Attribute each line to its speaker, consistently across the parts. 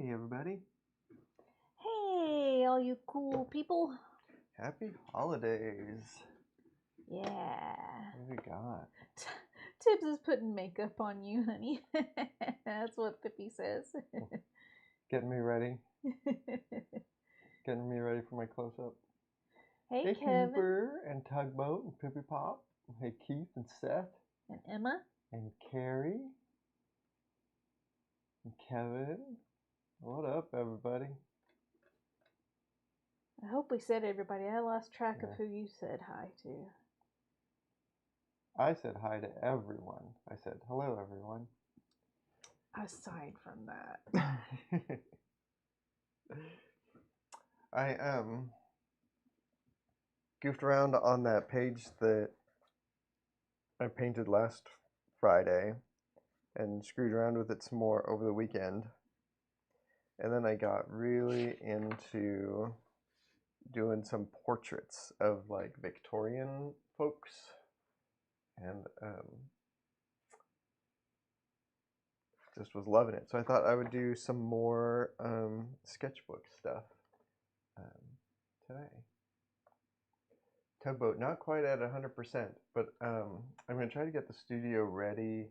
Speaker 1: Hey everybody.
Speaker 2: Hey, all you cool people.
Speaker 1: Happy holidays.
Speaker 2: Yeah.
Speaker 1: What do we got?
Speaker 2: Tibbs is putting makeup on you, honey. That's what Pippi says.
Speaker 1: Getting me ready. Getting me ready for my close-up.
Speaker 2: Hey,
Speaker 1: Hey
Speaker 2: Kevin.
Speaker 1: Cooper and Tugboat and Pippi Pop. Hey Keith and Seth.
Speaker 2: And Emma.
Speaker 1: And Carrie. And Kevin. What up everybody?
Speaker 2: I hope we said everybody. I lost track of who you said hi to.
Speaker 1: I said hi to everyone. I said hello everyone.
Speaker 2: Aside from that.
Speaker 1: I goofed around on that page that I painted last Friday and screwed around with it some more over the weekend. And then I got really into doing some portraits of like Victorian folks and just was loving it. So I thought I would do some more sketchbook stuff today. Tugboat, not quite at 100%, but I'm going to try to get the studio ready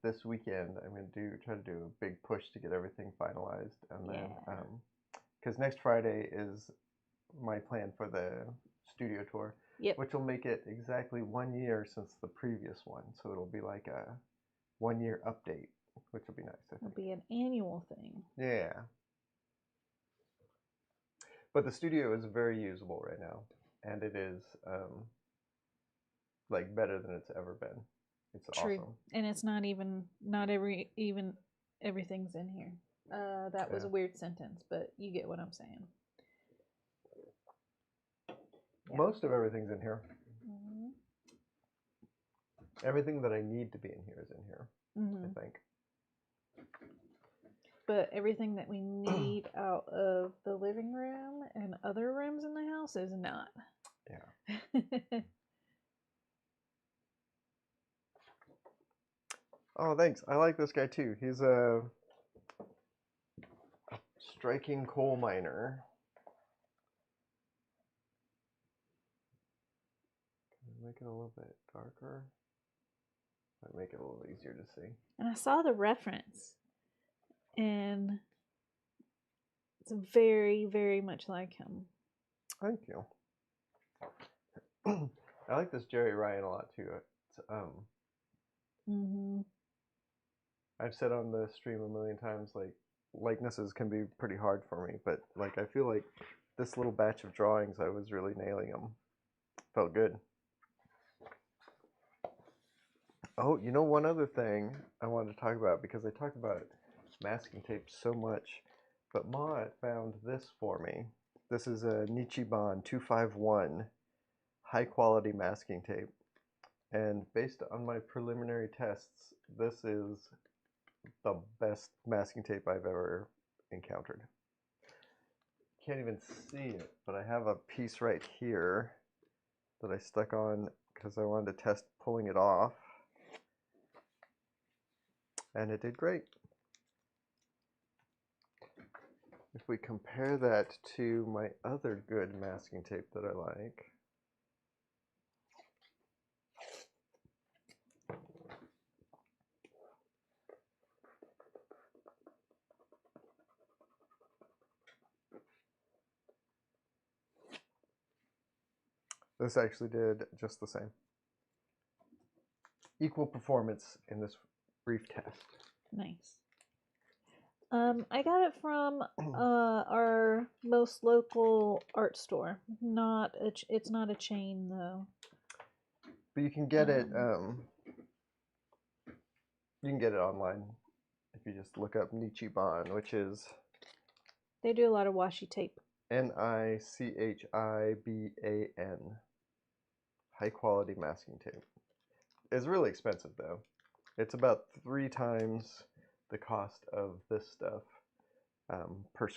Speaker 1: this weekend. I'm going to try to do a big push to get everything finalized, and then because next Friday is my plan for the studio tour, which will make it exactly 1 year since the previous one. So it'll be like a 1 year update, which will be nice. I think.
Speaker 2: It'll be an annual thing.
Speaker 1: Yeah. But the studio is very usable right now, and it is like better than it's ever been. It's awesome.
Speaker 2: And it's not everything's in here. That was a weird sentence, but you get what I'm saying.
Speaker 1: Yeah. Most of everything's in here. Mm-hmm. Everything that I need to be in here is in here, I think.
Speaker 2: But everything that we need out of the living room and other rooms in the house is not.
Speaker 1: Yeah. Oh, thanks. I like this guy too. He's a striking coal miner. Can I make it a little bit darker? Might make it a little easier to see.
Speaker 2: And I saw the reference, and it's very, very much like him.
Speaker 1: Thank you. I like this Jerry Ryan a lot too. It's, I've said on the stream a million times, like, likenesses can be pretty hard for me, but like I feel like this little batch of drawings, I was really nailing them. Felt good. Oh, you know, one other thing I wanted to talk about, because I talked about masking tape so much, but Ma found this for me. This is a Nichiban 251 high quality masking tape, and based on my preliminary tests, this is the best masking tape I've ever encountered. Can't even see it, but I have a piece right here that I stuck on because I wanted to test pulling it off, and it did great. If we compare that to my other good masking tape that I like, this actually did just the same. Equal performance in this brief test.
Speaker 2: Nice. I got it from our most local art store. It's not a chain though.
Speaker 1: But you can get it. You can get it online if you just look up Nichiban, which is.
Speaker 2: They do a lot of washi tape.
Speaker 1: Nichiban. High quality masking tape. It's really expensive though. It's about 3 times the cost of this stuff per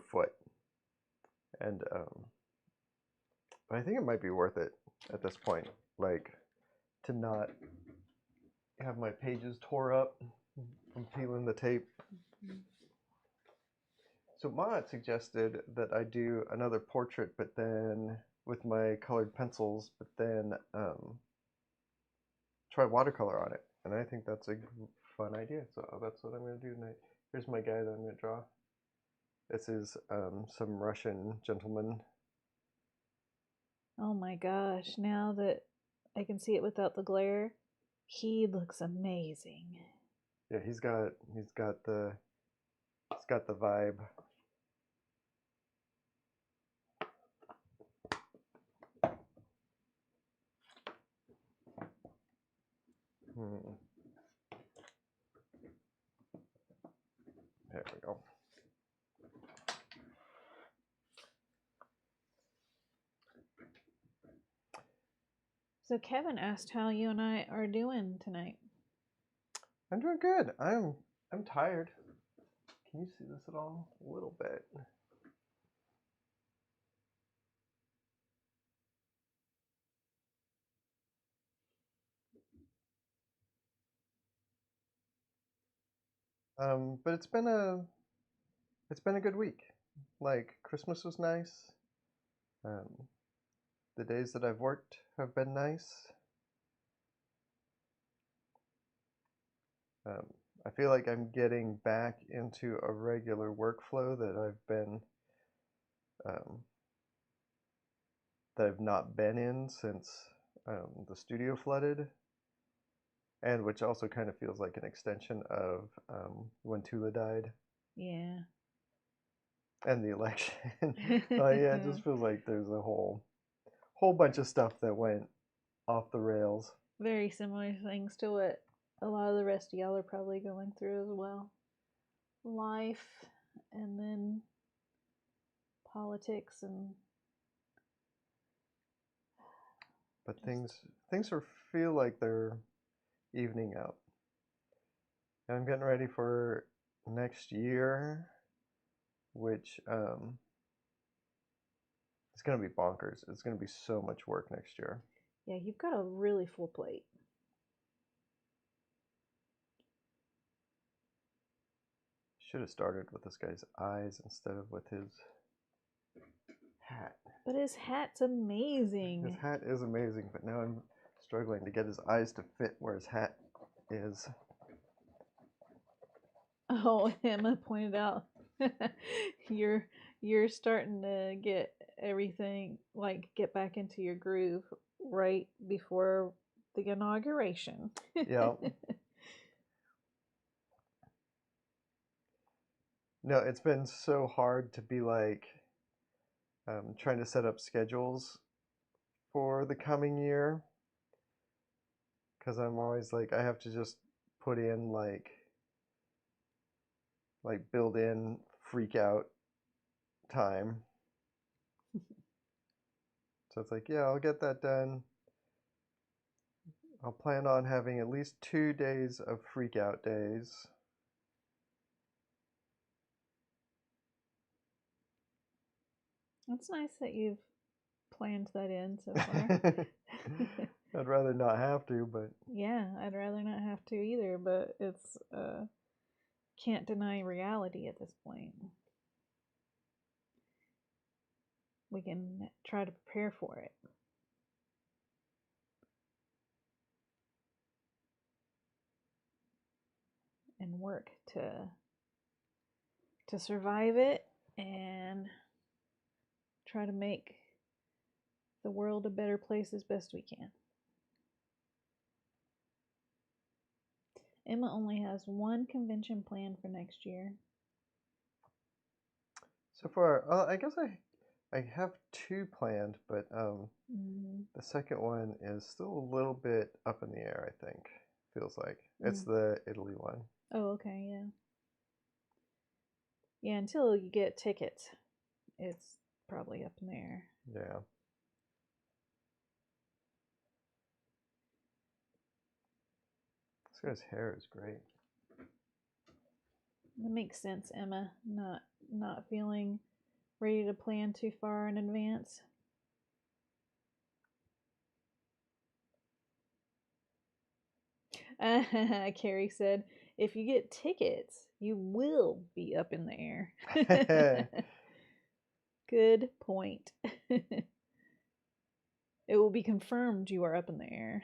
Speaker 1: foot, and but I think it might be worth it at this point, like to not have my pages tore up from peeling the tape. So Mott suggested that I do another portrait, but then with my colored pencils, but then try watercolor on it. And I think that's a fun idea. So that's what I'm going to do tonight. Here's my guy that I'm going to draw. This is some Russian gentleman.
Speaker 2: Oh my gosh, now that I can see it without the glare, he looks amazing.
Speaker 1: Yeah, he's got the vibe. There we go.
Speaker 2: So Kevin asked how you and I are doing tonight.
Speaker 1: I'm doing good. I'm tired. Can you see this at all? A little bit. But it's been a good week. Like Christmas was nice. The days that I've worked have been nice. I feel like I'm getting back into a regular workflow that I've not been in since the studio flooded, and which also kind of feels like an extension of when Tula died.
Speaker 2: Yeah.
Speaker 1: And the election. Yeah, it just feels like there's a whole bunch of stuff that went off the rails.
Speaker 2: Very similar things to what a lot of the rest of y'all are probably going through as well. Life, and then politics, and
Speaker 1: But things feel like they're evening out. And I'm getting ready for next year, which it's gonna be bonkers. It's gonna be so much work next year.
Speaker 2: yeah, you've got a really full plate.
Speaker 1: Should have started with this guy's eyes instead of with his hat.
Speaker 2: But his hat's amazing.
Speaker 1: His hat is amazing, but now I'm struggling to get his eyes to fit where his hat is.
Speaker 2: Oh, Emma pointed out you're starting to get everything, like, get back into your groove right before the inauguration.
Speaker 1: Yeah. No, it's been so hard to be like trying to set up schedules for the coming year, because I'm always like I have to just put in like build in freak out time. So it's like, yeah, I'll get that done. I'll plan on having at least 2 days of freak out days.
Speaker 2: That's nice that you've planned that in so far.
Speaker 1: I'd rather not have to, but
Speaker 2: Yeah, I'd rather not have to either, but it's can't deny reality at this point. We can try to prepare for it. And work to survive it and try to make the world a better place as best we can. Emma only has one convention planned for next year.
Speaker 1: so far, I guess I have 2 planned, but the second one is still a little bit up in the air, I think. Feels like. It's the Italy one.
Speaker 2: Oh, okay, yeah. Yeah, until you get tickets, it's probably up in the air.
Speaker 1: Yeah. This guy's hair is great.
Speaker 2: That makes sense, Emma. Not feeling ready to plan too far in advance. Carrie said, If you get tickets, you will be up in the air. Good point. It will be confirmed you are up in the air.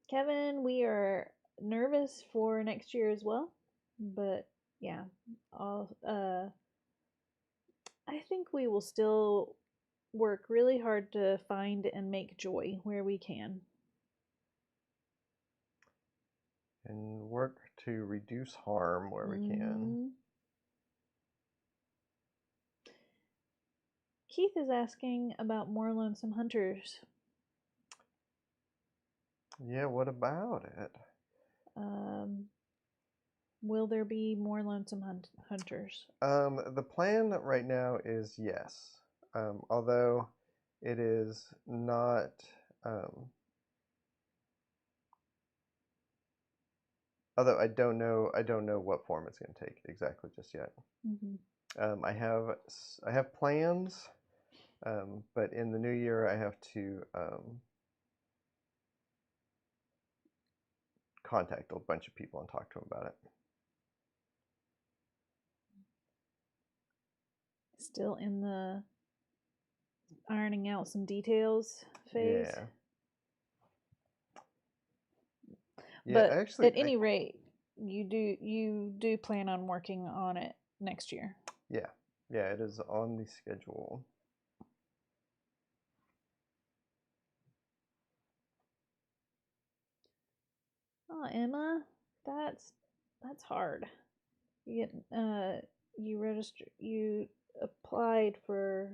Speaker 2: Kevin, we are nervous for next year as well, but yeah, I think we will still work really hard to find and make joy where we can.
Speaker 1: And work to reduce harm where we can.
Speaker 2: Keith is asking about more Lonesome Hunters.
Speaker 1: Yeah, what about it?
Speaker 2: Will there be more Lonesome Hunters?
Speaker 1: The plan right now is yes. Although it is not. Although I don't know what form it's going to take exactly just yet. I have plans, but in the new year I have to contact a bunch of people and talk to them about it.
Speaker 2: Still in the ironing out some details phase.
Speaker 1: Yeah,
Speaker 2: but
Speaker 1: actually,
Speaker 2: at any rate, you do plan on working on it next year.
Speaker 1: Yeah, it is on the schedule.
Speaker 2: Oh, Emma, that's hard. You get you applied for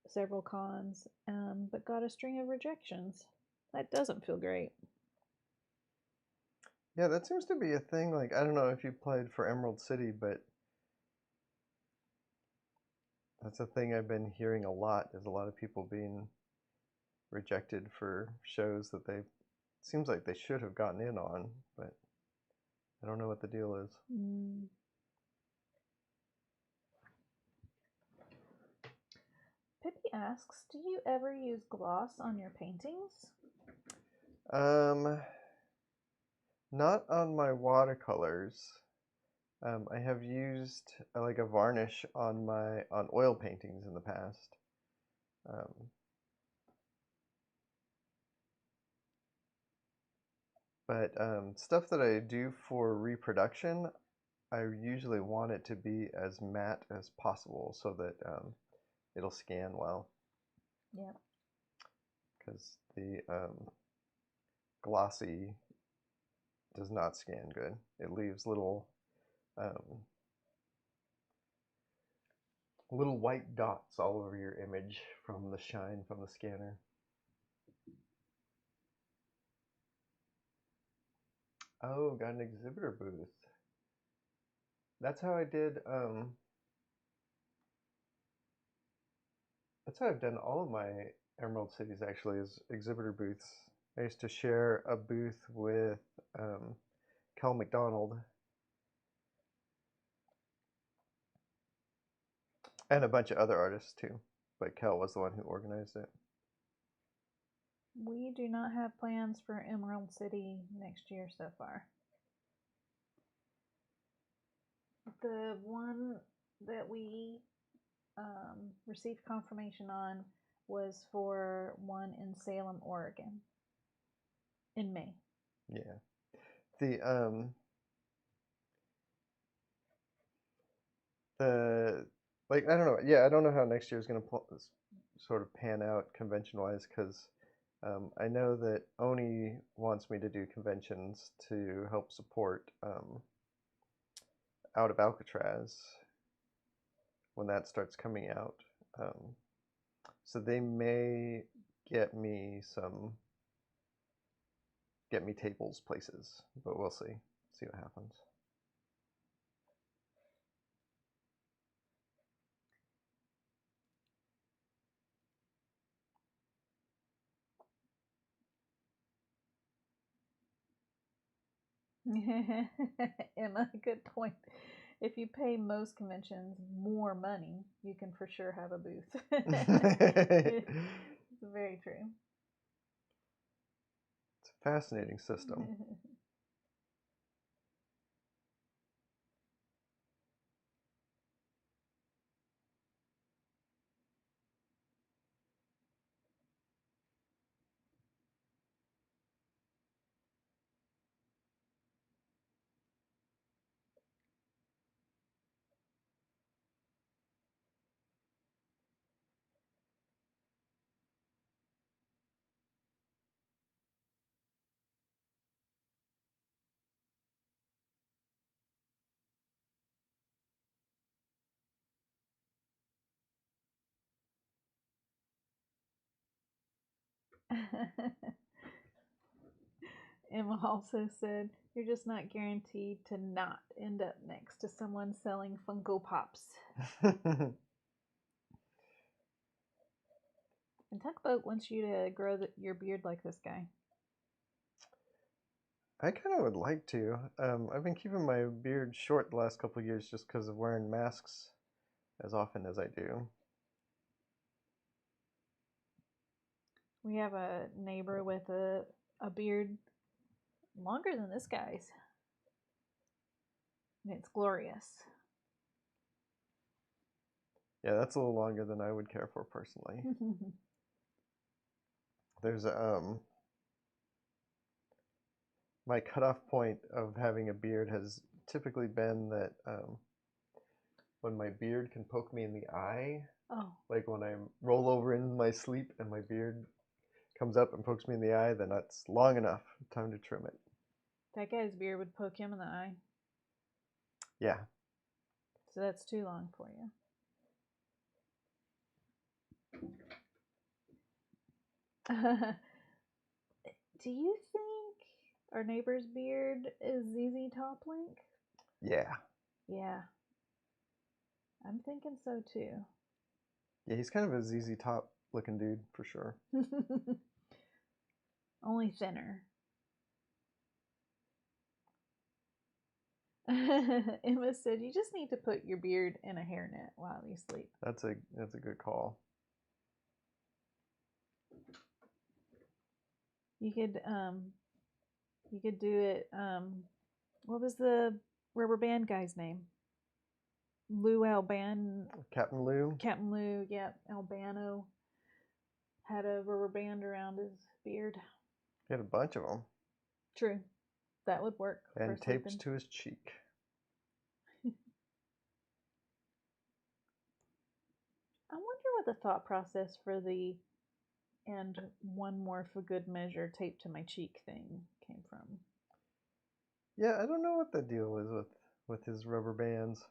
Speaker 2: several cons, but got a string of rejections. That doesn't feel great.
Speaker 1: Yeah, that seems to be a thing. Like, I don't know if you played for Emerald City, but that's a thing I've been hearing a lot, is a lot of people being rejected for shows that seems like they should have gotten in on, but I don't know what the deal is.
Speaker 2: Pippi asks, do you ever use gloss on your paintings?
Speaker 1: Not on my watercolors. I have used like a varnish on oil paintings in the past. But stuff that I do for reproduction, I usually want it to be as matte as possible so that it'll scan well.
Speaker 2: Yeah.
Speaker 1: Because the glossy does not scan good. It leaves little white dots all over your image from the shine from the scanner. Oh, got an exhibitor booth. That's how I did. That's how I've done all of my Emerald Cities, actually, is exhibitor booths. I used to share a booth with Kel McDonald and a bunch of other artists too, but Kel was the one who organized it.
Speaker 2: We do not have plans for Emerald City next year so far. The one that we received confirmation on was for one in Salem, Oregon, in May.
Speaker 1: Yeah, the like, I don't know. Yeah, I don't know how next year is going to sort of pan out convention wise, because I know that Oni wants me to do conventions to help support Out of Alcatraz when that starts coming out. So they may get me tables places, but we'll see what happens.
Speaker 2: Emma, good point. If you pay most conventions more money, you can for sure have a booth. It's very true.
Speaker 1: Fascinating system.
Speaker 2: Emma also said, "You're just not guaranteed to not end up next to someone selling Funko Pops." And Tugboat wants you to grow your beard like this guy.
Speaker 1: I kind of would like to. I've been keeping my beard short the last couple of years just because of wearing masks as often as I do.
Speaker 2: We have a neighbor with a beard longer than this guy's. And it's glorious.
Speaker 1: Yeah, that's a little longer than I would care for personally. There's my cutoff point of having a beard has typically been that when my beard can poke me in the eye.
Speaker 2: Oh.
Speaker 1: Like when I roll over in my sleep and my beard comes up and pokes me in the eye, then that's long enough. Time to trim it.
Speaker 2: That guy's beard would poke him in the eye.
Speaker 1: Yeah.
Speaker 2: So that's too long for you. Do you think our neighbor's beard is ZZ Top Link?
Speaker 1: Yeah.
Speaker 2: Yeah. I'm thinking so too.
Speaker 1: Yeah, he's kind of a ZZ Top looking dude for sure.
Speaker 2: Only thinner. Emma said, "You just need to put your beard in a hairnet while you sleep."
Speaker 1: That's a good call.
Speaker 2: You could do it. What was the rubber band guy's name? Lou Albano.
Speaker 1: Captain Lou.
Speaker 2: Captain Lou. Yep, Albano had a rubber band around his beard.
Speaker 1: He had a bunch of them.
Speaker 2: True, that would work.
Speaker 1: And taped to his cheek.
Speaker 2: I wonder what the thought process for the "and one more for good measure taped to my cheek" thing came from.
Speaker 1: Yeah, I don't know what the deal is with his rubber bands.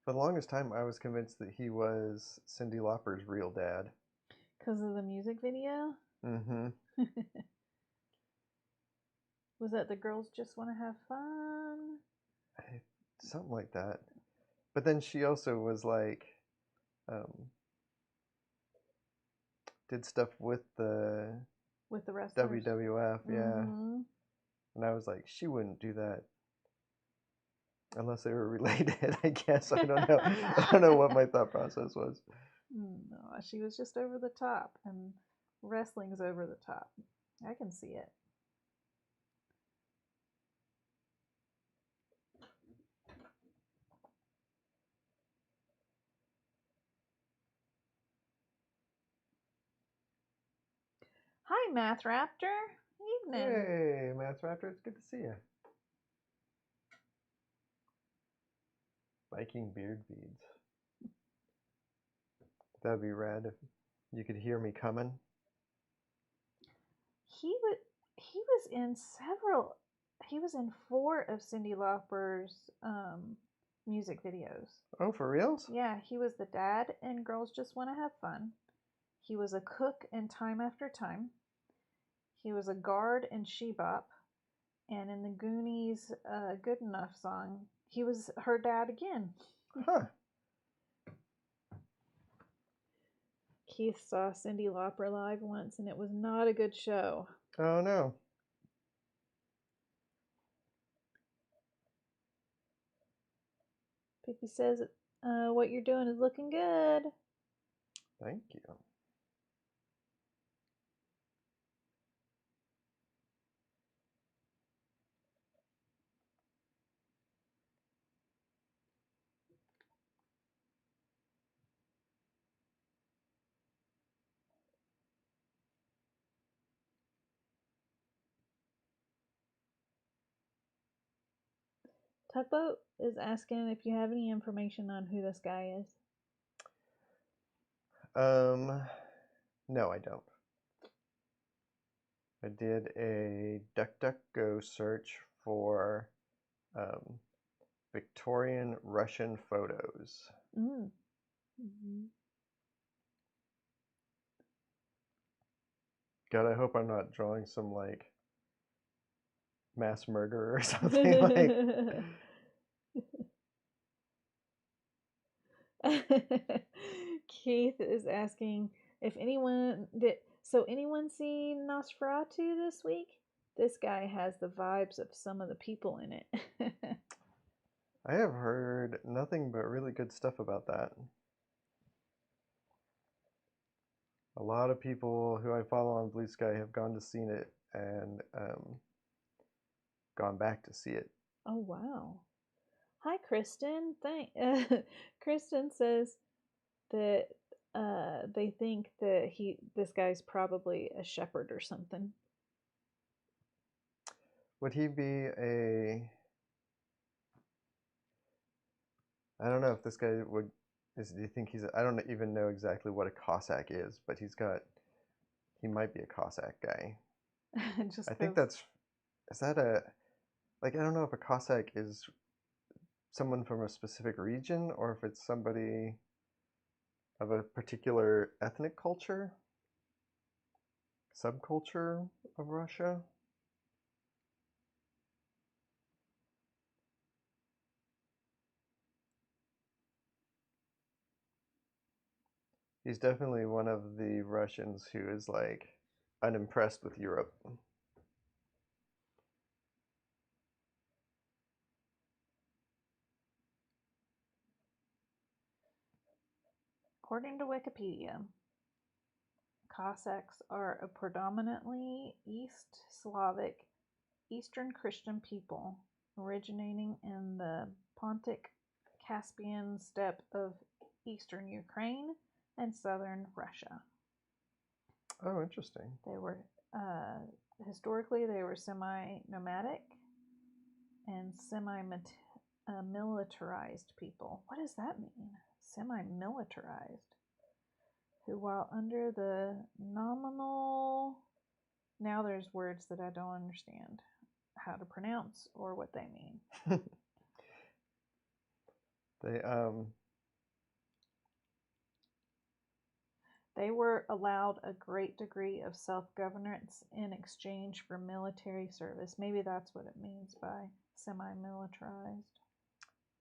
Speaker 1: For the longest time, I was convinced that he was Cyndi Lauper's real dad.
Speaker 2: Because of the music video?
Speaker 1: Mm-hmm.
Speaker 2: Was that the girls just want to have fun?
Speaker 1: Something like that. But then she also was like, did stuff with the
Speaker 2: wrestlers.
Speaker 1: WWF, yeah.
Speaker 2: Mm-hmm.
Speaker 1: And I was like, she wouldn't do that unless they were related. I guess I don't know. I don't know what my thought process was.
Speaker 2: No, she was just over the top, and wrestling's over the top. I can see it. Hi, Math Raptor. Evening.
Speaker 1: Hey, Math Raptor, it's good to see you. Viking beard beads. That'd be rad if you could hear me coming.
Speaker 2: He was in several. He was in 4 of Cyndi Lauper's music videos.
Speaker 1: Oh, for reals?
Speaker 2: Yeah, he was the dad in Girls Just Want to Have Fun. He was a cook in Time After Time. He was a guard in She Bop. And in the Goonies Good Enough song, he was her dad again.
Speaker 1: Huh.
Speaker 2: Keith saw Cyndi Lauper live once, and it was not a good show.
Speaker 1: Oh, no.
Speaker 2: Pippi says, what you're doing is looking good.
Speaker 1: Thank you.
Speaker 2: Tugboat is asking if you have any information on who this guy is.
Speaker 1: No, I don't. I did a DuckDuckGo search for Victorian Russian photos. God, I hope I'm not drawing some like mass murder or something like.
Speaker 2: Keith is asking if anyone did. So anyone seen Nosferatu this week? This guy has the vibes of some of the people in it.
Speaker 1: I have heard nothing but really good stuff about that. A lot of people who I follow on BlueSky have gone to see it and gone back to see it.
Speaker 2: Oh wow! Hi, Kristen. Kristen says that they think that this guy's probably a shepherd or something.
Speaker 1: Would he be a? I don't know if this guy would. Do you think he's? I don't even know exactly what a Cossack is, but he's got. He might be a Cossack guy. I think that's. Is that a? Like, I don't know if a Cossack is someone from a specific region or if it's somebody of a particular ethnic culture, subculture of Russia. He's definitely one of the Russians who is like unimpressed with Europe.
Speaker 2: According to Wikipedia, Cossacks are a predominantly East Slavic, Eastern Christian people originating in the Pontic Caspian steppe of eastern Ukraine and southern Russia.
Speaker 1: Oh, interesting.
Speaker 2: They were historically they were semi-nomadic and semi-militarized people. What does that mean? Semi-militarized. Who, while under the nominal, now there's words that I don't understand how to pronounce or what they mean. They were allowed a great degree of self-governance in exchange for military service. Maybe that's what it means by semi-militarized.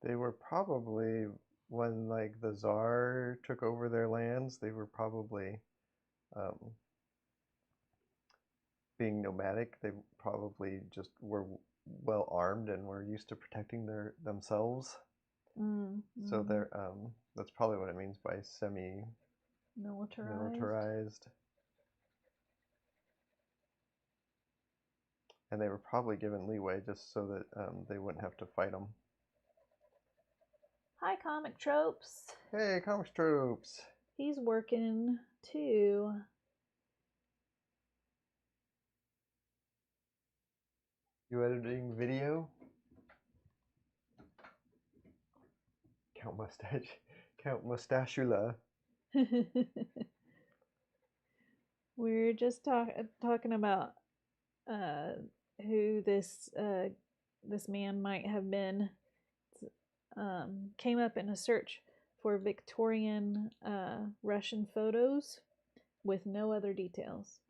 Speaker 1: They were probably, when like the Tsar took over their lands, they were probably being nomadic. They probably just were well armed and were used to protecting themselves. So they're that's probably what it means by semi-militarized. And they were probably given leeway just so that they wouldn't have to fight them.
Speaker 2: Hi, Comic Tropes.
Speaker 1: Hey, Comic Tropes.
Speaker 2: He's working too.
Speaker 1: You editing video? Count Mustachula.
Speaker 2: We're just talking about who this man might have been. Came up in a search for Victorian Russian photos with no other details.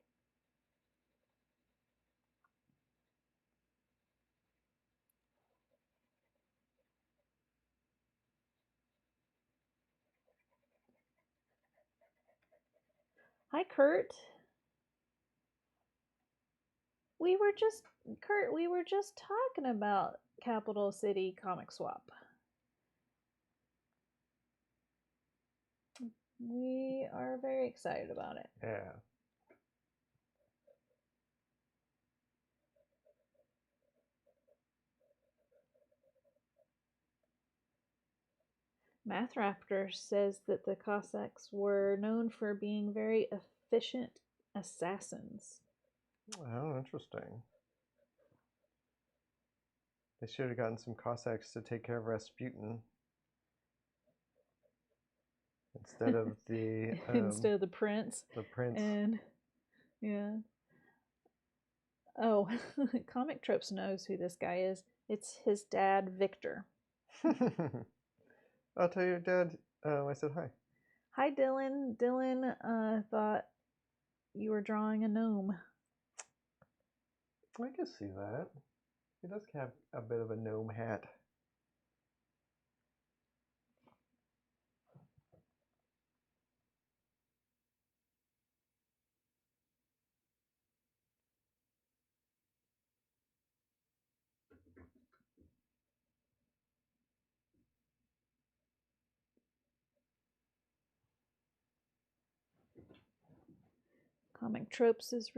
Speaker 2: Hi, Kurt. We were just talking about Capital City Comic Swap. We are very excited about it.
Speaker 1: Yeah.
Speaker 2: Math Raptor says that the Cossacks were known for being very efficient assassins.
Speaker 1: Oh, interesting. They should have gotten some Cossacks to take care of Rasputin instead of the
Speaker 2: instead of the prince.
Speaker 1: The prince.
Speaker 2: And yeah. Oh, Comic Tropes knows who this guy is. It's his dad, Victor.
Speaker 1: I'll tell your dad. I said hi.
Speaker 2: Hi, Dylan. Dylan thought you were drawing a gnome.
Speaker 1: I can see that. He does have a bit of a gnome hat.
Speaker 2: Comic Tropes is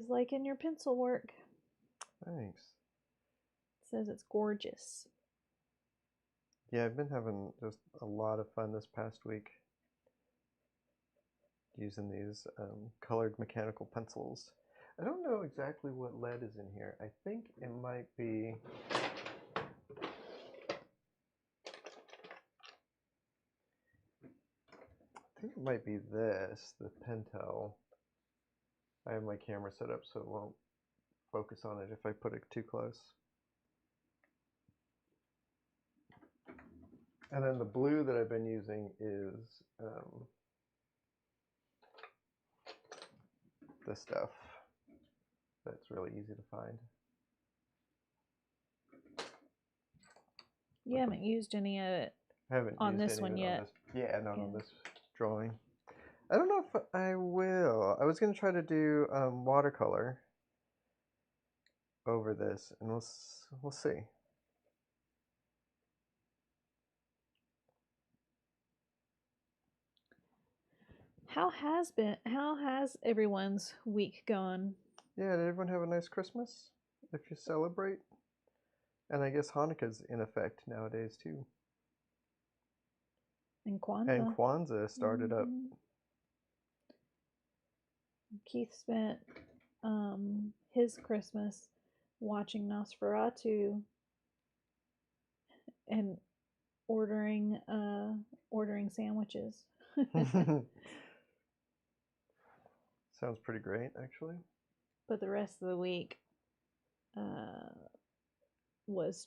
Speaker 2: like in your pencil work.
Speaker 1: Thanks.
Speaker 2: It says it's gorgeous.
Speaker 1: Yeah, I've been having just a lot of fun this past week using these colored mechanical pencils. I don't know exactly what lead is in here. I think it might be... I think it might be this, the Pentel. I have my camera set up so it won't focus on it if I put it too close. And then the blue that I've been using is this stuff that's really easy to find.
Speaker 2: You haven't used any of it on this one yet.
Speaker 1: Yeah, not on this drawing. I don't know if I will. I was going to try to do watercolor over this, and we'll see.
Speaker 2: How has everyone's week gone?
Speaker 1: Yeah, did everyone have a nice Christmas? If you celebrate? And I guess Hanukkah's in effect nowadays too.
Speaker 2: And Kwanzaa.
Speaker 1: And Kwanzaa started up.
Speaker 2: Keith spent his Christmas watching Nosferatu and ordering sandwiches.
Speaker 1: Sounds pretty great, actually.
Speaker 2: But the rest of the week was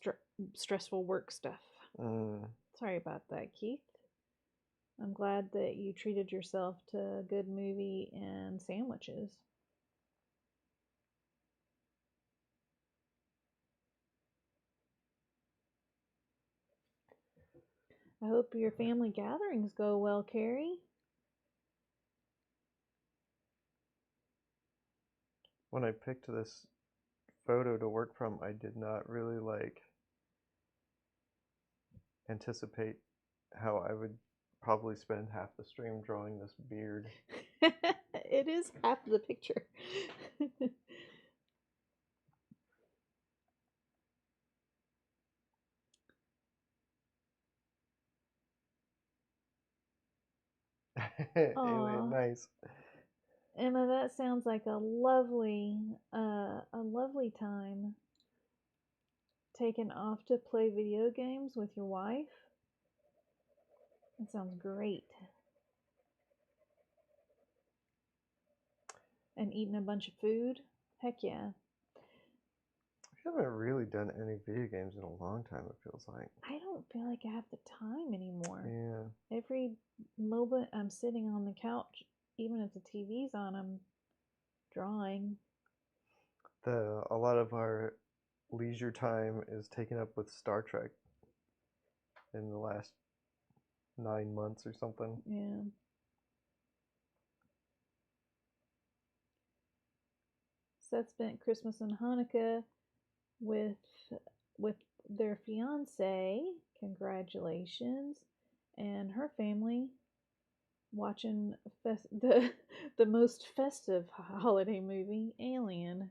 Speaker 2: stressful work stuff. Sorry about that, Keith. I'm glad that you treated yourself to a good movie and sandwiches. I hope your family gatherings go well, Carrie.
Speaker 1: When I picked this photo to work from, I did not really anticipate how I would probably spend half the stream drawing this beard.
Speaker 2: It is half the picture.
Speaker 1: Alien, nice.
Speaker 2: Emma, that sounds like a lovely time taken off to play video games with your wife. That sounds great. And eating a bunch of food. Heck yeah.
Speaker 1: I haven't really done any video games in a long time, it feels like.
Speaker 2: I don't feel like I have the time anymore.
Speaker 1: Yeah.
Speaker 2: Every moment I'm sitting on the couch, even if the TV's on, I'm drawing.
Speaker 1: A lot of our leisure time is taken up with Star Trek in the last 9 months or something.
Speaker 2: Yeah. Seth spent Christmas and Hanukkah with their fiance. Congratulations. And her family watching the most festive holiday movie, Alien.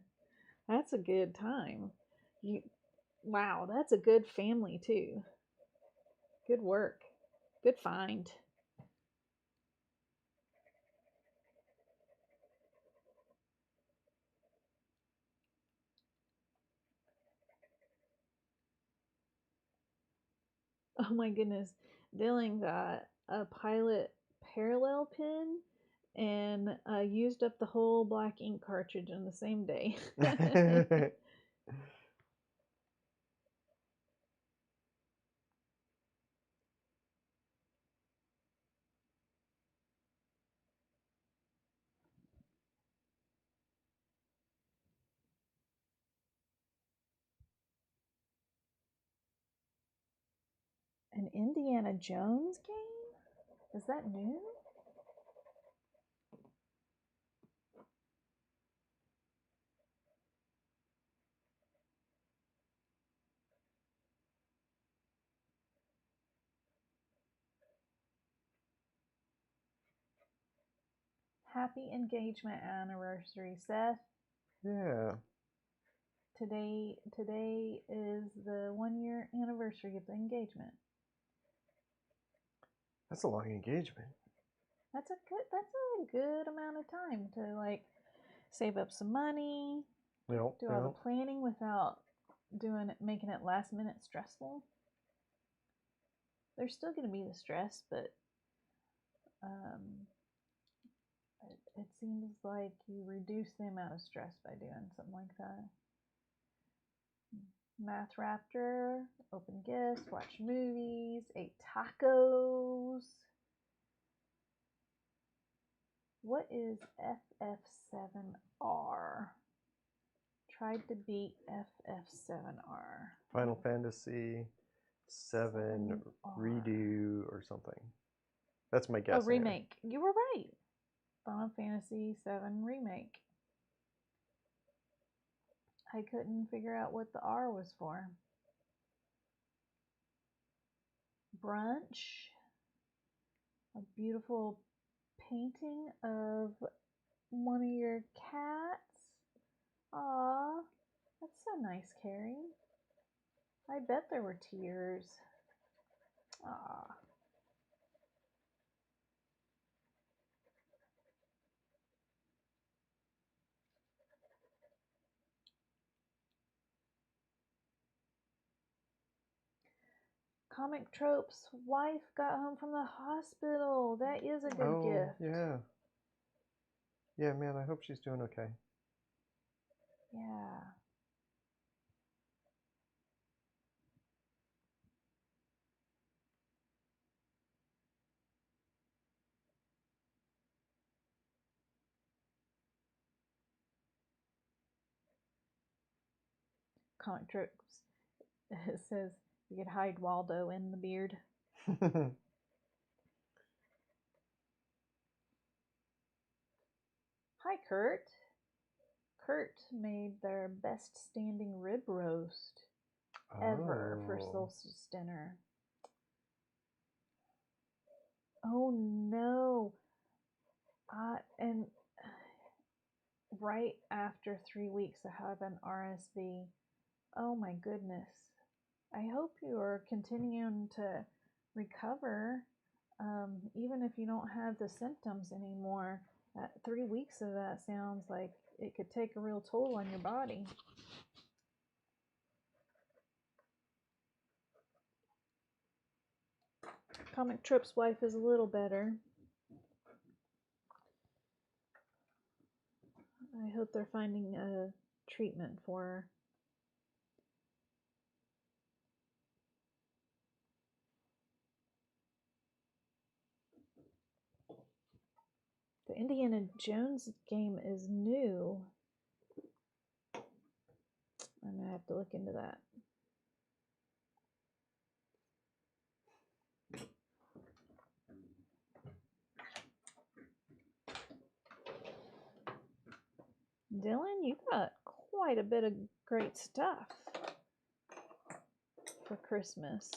Speaker 2: That's a good time. Wow, that's a good family too. Good work. Good find. Oh my goodness. Dylan got a pilot parallel pin and used up the whole black ink cartridge in the same day. An Indiana Jones game? Is that new? Happy engagement anniversary, Seth.
Speaker 1: Yeah.
Speaker 2: Today is the 1 year anniversary of the engagement.
Speaker 1: That's a long engagement.
Speaker 2: That's a good amount of time to like save up some money, do all the planning without making it last minute stressful. There's still going to be the stress, but it seems like you reduce the amount of stress by doing something like that. Math Raptor, open gifts, watch movies, ate tacos. What is FF7R? Tried to beat FF7R.
Speaker 1: Final Fantasy 7 redo or something. That's my guess.
Speaker 2: Oh, remake. Anyway. You were right. Final Fantasy 7 remake. I couldn't figure out what the R was for. Brunch. A beautiful painting of one of your cats. Aw, that's so nice, Carrie. I bet there were tears. Aw. Comic Trope's wife got home from the hospital. That is a good gift.
Speaker 1: Yeah. Yeah, man, I hope she's doing okay.
Speaker 2: Yeah. Comic Tropes. It says you could hide Waldo in the beard. Hi, Kurt. Kurt made their best standing rib roast ever for solstice dinner. Oh no. And right after 3 weeks of having RSV. Oh my goodness. I hope you are continuing to recover, even if you don't have the symptoms anymore. 3 weeks of that sounds like it could take a real toll on your body. Comic Trip's wife is a little better. I hope they're finding a treatment for her. The Indiana Jones game is new. I'm going to have to look into that. Dylan, you got quite a bit of great stuff for Christmas.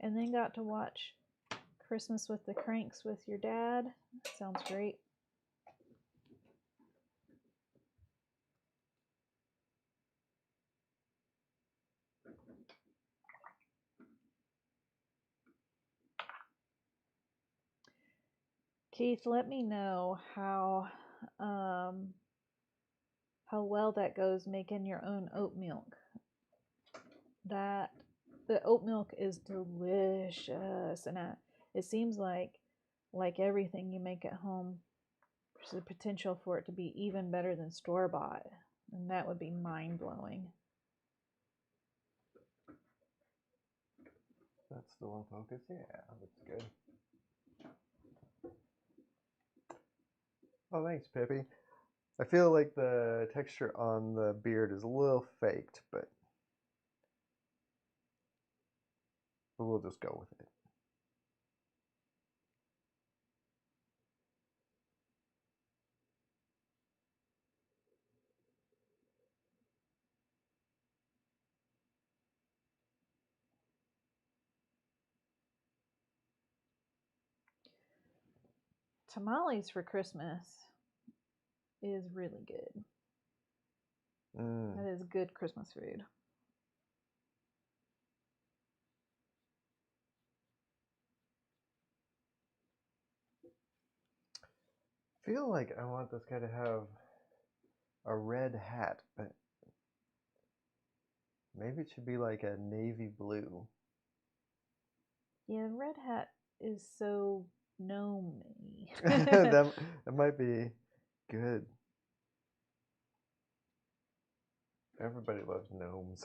Speaker 2: And then got to watch Christmas with the Cranks with your dad. That sounds great. Keith, let me know how well that goes making your own oat milk. That the oat milk is delicious, and it seems like everything you make at home, there's the potential for it to be even better than store bought, and that would be mind blowing.
Speaker 1: That's still in focus. Yeah, that's good. Oh, thanks, Pippi. I feel like the texture on the beard is a little faked, but we'll just go with it.
Speaker 2: Tamales for Christmas is really good. That is good Christmas food.
Speaker 1: I feel like I want this guy to have a red hat, but maybe it should be like a navy blue.
Speaker 2: Yeah, red hat is so gnome-y.
Speaker 1: that might be good. Everybody loves gnomes.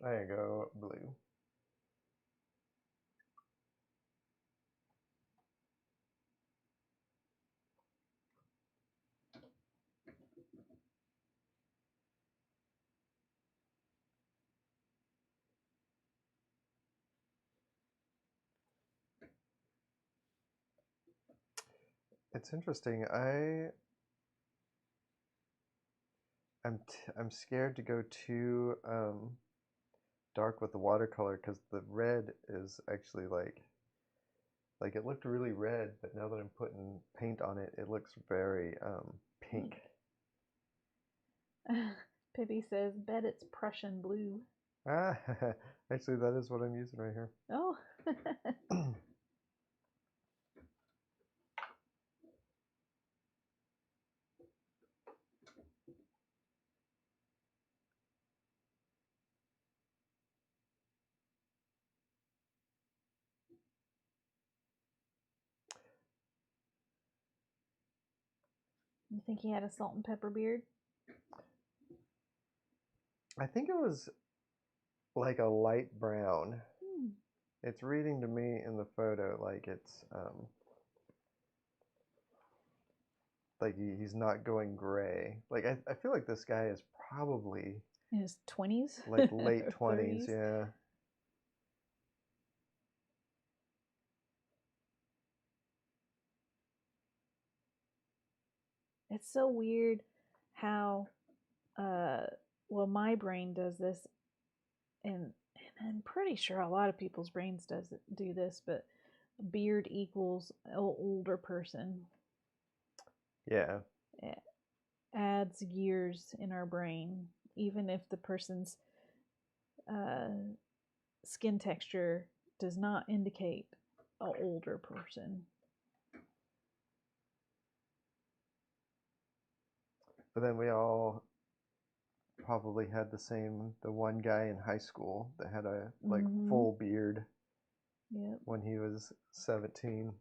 Speaker 1: There you go, blue. It's interesting. I'm scared to go too dark with the watercolor because the red is actually like it looked really red, but now that I'm putting paint on it, it looks very pink.
Speaker 2: Pippi says, bet it's Prussian blue.
Speaker 1: Ah, actually, that is what I'm using right here.
Speaker 2: Oh. You think he had a salt and pepper beard?
Speaker 1: I think it was like a light brown.
Speaker 2: Hmm.
Speaker 1: It's reading to me in the photo like it's like he's not going gray. Like I feel like this guy is probably
Speaker 2: In his 20s?
Speaker 1: like late 20s, yeah.
Speaker 2: It's so weird how well, my brain does this, and I'm pretty sure a lot of people's brains do this, but beard equals older person.
Speaker 1: Yeah.
Speaker 2: It adds years in our brain, even if the person's skin texture does not indicate an older person.
Speaker 1: But then we all probably had the one guy in high school that had a like full beard.
Speaker 2: Yep.
Speaker 1: When he was 17.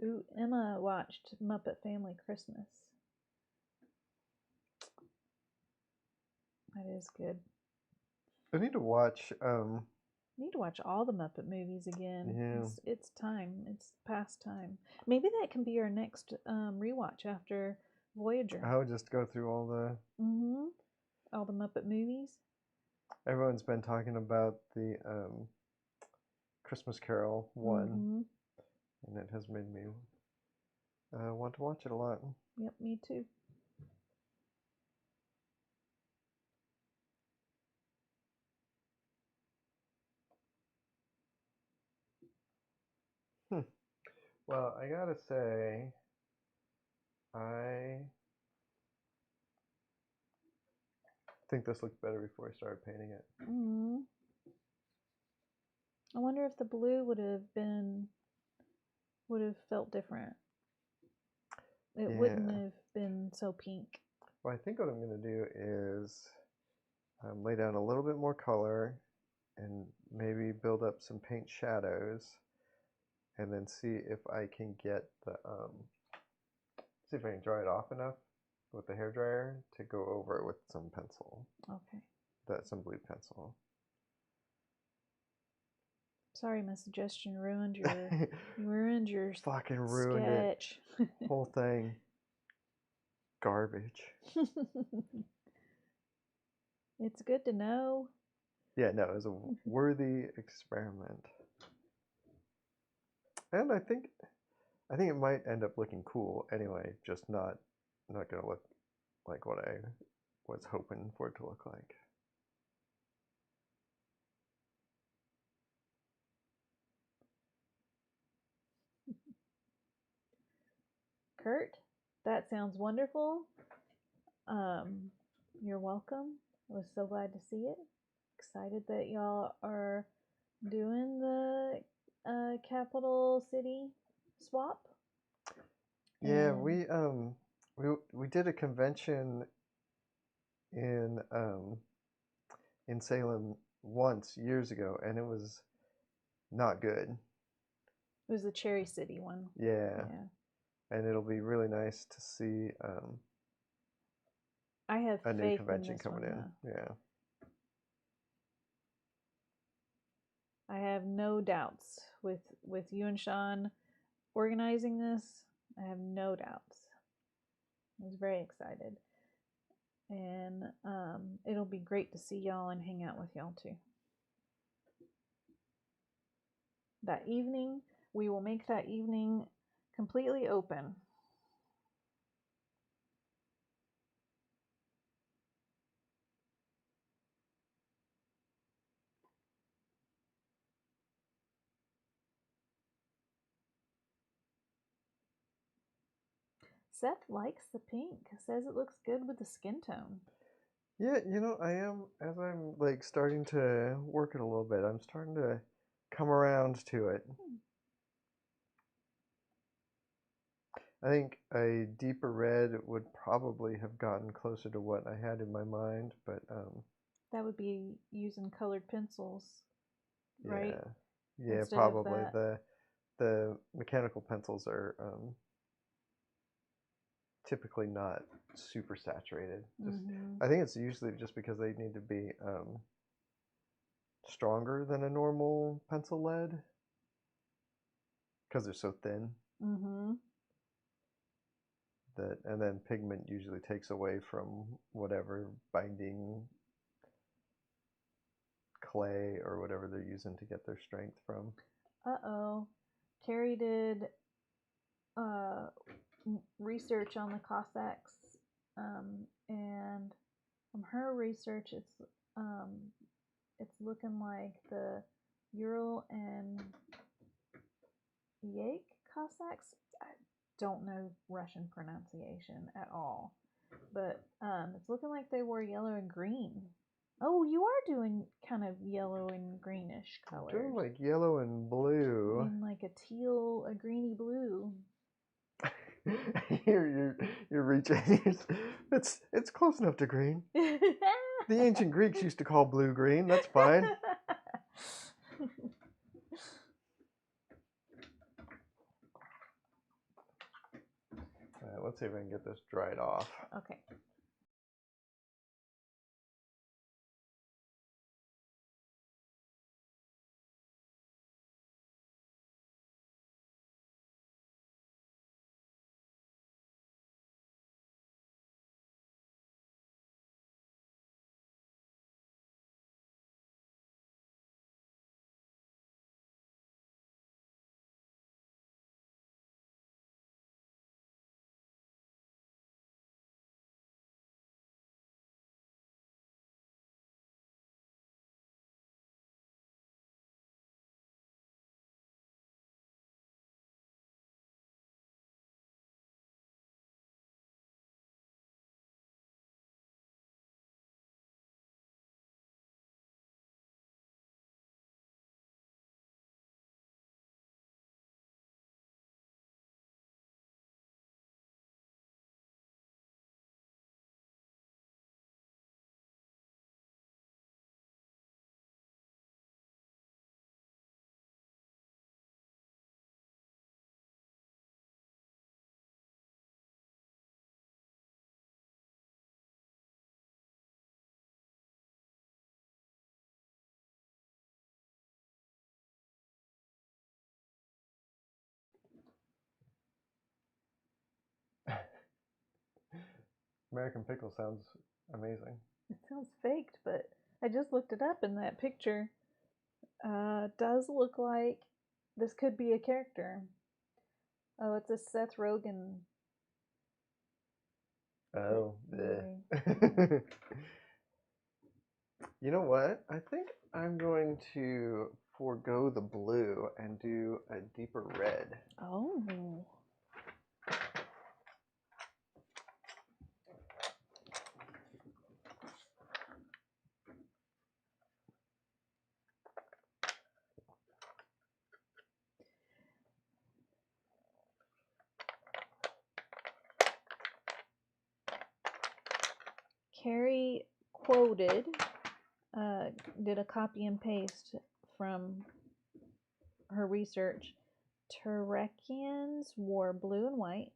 Speaker 2: Ooh, Emma watched Muppet Family Christmas. That is good.
Speaker 1: I need to watch
Speaker 2: Need to watch all the Muppet movies again.
Speaker 1: Yeah.
Speaker 2: It's time. It's past time. Maybe that can be our next rewatch after Voyager.
Speaker 1: I would just go through all the
Speaker 2: all the Muppet movies.
Speaker 1: Everyone's been talking about the Christmas Carol one, and it has made me want to watch it a lot.
Speaker 2: Yep, me too.
Speaker 1: Well, I gotta say, I think this looked better before I started painting it.
Speaker 2: I wonder if the blue would have felt different. It wouldn't have been so pink.
Speaker 1: Well, I think what I'm going to do is lay down a little bit more color and maybe build up some paint shadows, and then see if I can get the see if I can dry it off enough with the hairdryer to go over it with some pencil.
Speaker 2: Okay.
Speaker 1: Some blue pencil.
Speaker 2: Sorry, my suggestion ruined your
Speaker 1: fucking ruined
Speaker 2: sketch.
Speaker 1: It. Whole thing. Garbage.
Speaker 2: It's good to know.
Speaker 1: Yeah, no, it was a worthy experiment. And I think it might end up looking cool anyway, just not gonna look like what I was hoping for it to look like.
Speaker 2: Kurt, that sounds wonderful. You're welcome. I was so glad to see it. Excited that y'all are doing the capital city swap.
Speaker 1: Yeah, we did a convention in Salem once years ago, and it was not good.
Speaker 2: It was the Cherry City one.
Speaker 1: Yeah. And it'll be really nice to see
Speaker 2: I have
Speaker 1: a new
Speaker 2: faith
Speaker 1: convention
Speaker 2: in this
Speaker 1: coming
Speaker 2: one,
Speaker 1: in.
Speaker 2: though.
Speaker 1: Yeah.
Speaker 2: I have no doubts with you and Sean organizing this. I have no doubts. I was very excited. And it'll be great to see y'all and hang out with y'all too. That evening, we will make that evening completely open. Seth likes the pink. Says it looks good with the skin tone.
Speaker 1: Yeah, I am, as I'm like starting to work it a little bit, I'm starting to come around to it. I think a deeper red would probably have gotten closer to what I had in my mind, but
Speaker 2: that would be using colored pencils, right?
Speaker 1: Yeah, probably. The mechanical pencils are typically not super saturated. I think it's usually just because they need to be stronger than a normal pencil lead because they're so thin. And then pigment usually takes away from whatever binding clay or whatever they're using to get their strength from.
Speaker 2: Carrie did research on the Cossacks, and from her research, it's looking like the Ural and Yake Cossacks. I don't know Russian pronunciation at all, but it's looking like they wore yellow and green. Oh, you are doing kind of yellow and greenish colors.
Speaker 1: Doing like yellow and blue.
Speaker 2: And like a teal, a greeny blue.
Speaker 1: you're reaching. It's close enough to green. The ancient Greeks used to call blue green. That's fine. All right, let's see if I can get this dried off.
Speaker 2: Okay.
Speaker 1: American Pickle sounds amazing.
Speaker 2: It sounds faked, but I just looked it up, and that picture does look like this could be a character. Oh, it's a Seth Rogen.
Speaker 1: Oh,
Speaker 2: movie.
Speaker 1: You know what? I think I'm going to forego the blue and do a deeper red.
Speaker 2: Oh. Carrie quoted, did a copy and paste from her research. Turekians wore blue and white.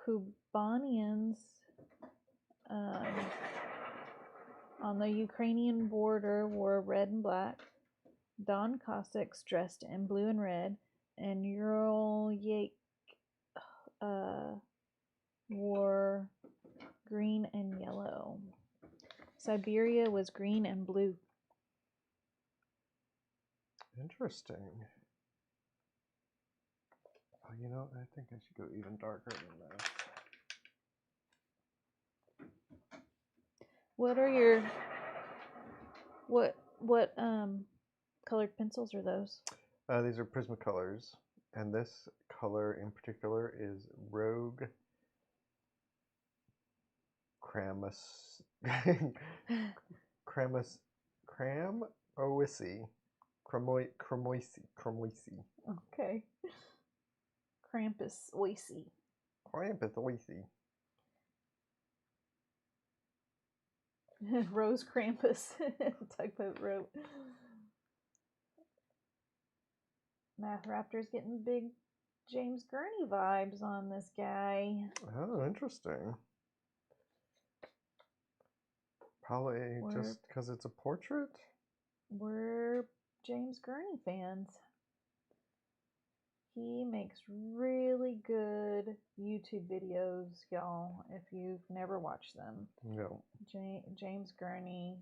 Speaker 2: Kubanians on the Ukrainian border wore red and black. Don Cossacks dressed in blue and red. And Ural Yake wore green and yellow. Siberia was green and blue.
Speaker 1: Interesting. Oh, you know, I think I should go even darker than that.
Speaker 2: What are your what colored pencils are those?
Speaker 1: These are Prismacolors, and this color in particular is Rogue Cramoisi. Cramoisi.
Speaker 2: Okay. Krampus Oisy.
Speaker 1: Krampus.
Speaker 2: Rose Krampus. Tugboat wrote. Math Raptor's getting big James Gurney vibes on this guy.
Speaker 1: Oh, interesting. Probably just because it's a portrait?
Speaker 2: We're James Gurney fans. He makes really good YouTube videos, y'all, if you've never watched them.
Speaker 1: No.
Speaker 2: James Gurney.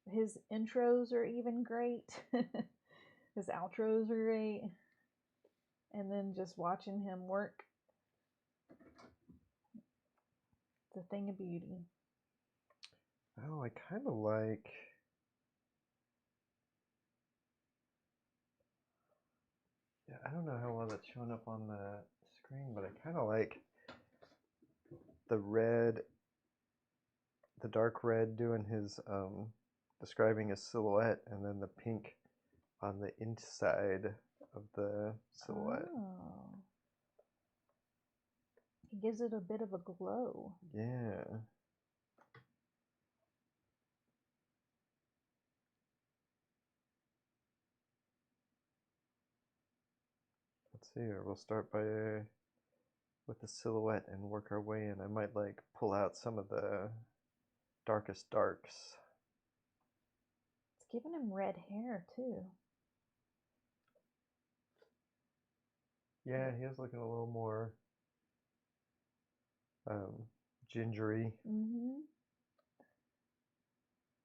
Speaker 2: His intros are even great. His outros are great. And then just watching him work, it's a thing of beauty.
Speaker 1: Oh, I kind of like... Yeah, I don't know how well that's showing up on the screen, but I kind of like the red, the dark red doing his, describing his silhouette, and then the pink on the inside of the silhouette.
Speaker 2: Oh. It gives it a bit of a glow.
Speaker 1: Yeah. Let's see here. We'll start by with the silhouette and work our way in. I might like pull out some of the darkest darks.
Speaker 2: It's giving him red hair too.
Speaker 1: Yeah, he is looking a little more gingery.
Speaker 2: Mm-hmm.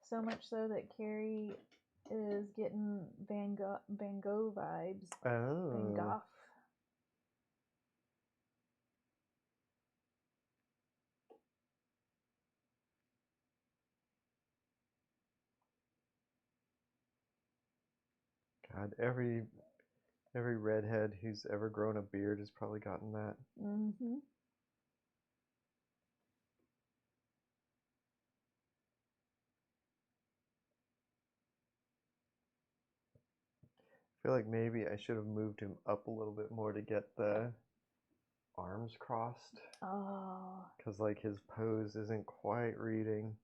Speaker 2: So much so that Carrie is getting Van Gogh vibes.
Speaker 1: Oh.
Speaker 2: Van Gogh.
Speaker 1: God, every redhead who's ever grown a beard has probably gotten that.
Speaker 2: Mm-hmm.
Speaker 1: I feel like maybe I should have moved him up a little bit more to get the arms crossed.
Speaker 2: Oh.
Speaker 1: Because like his pose isn't quite reading.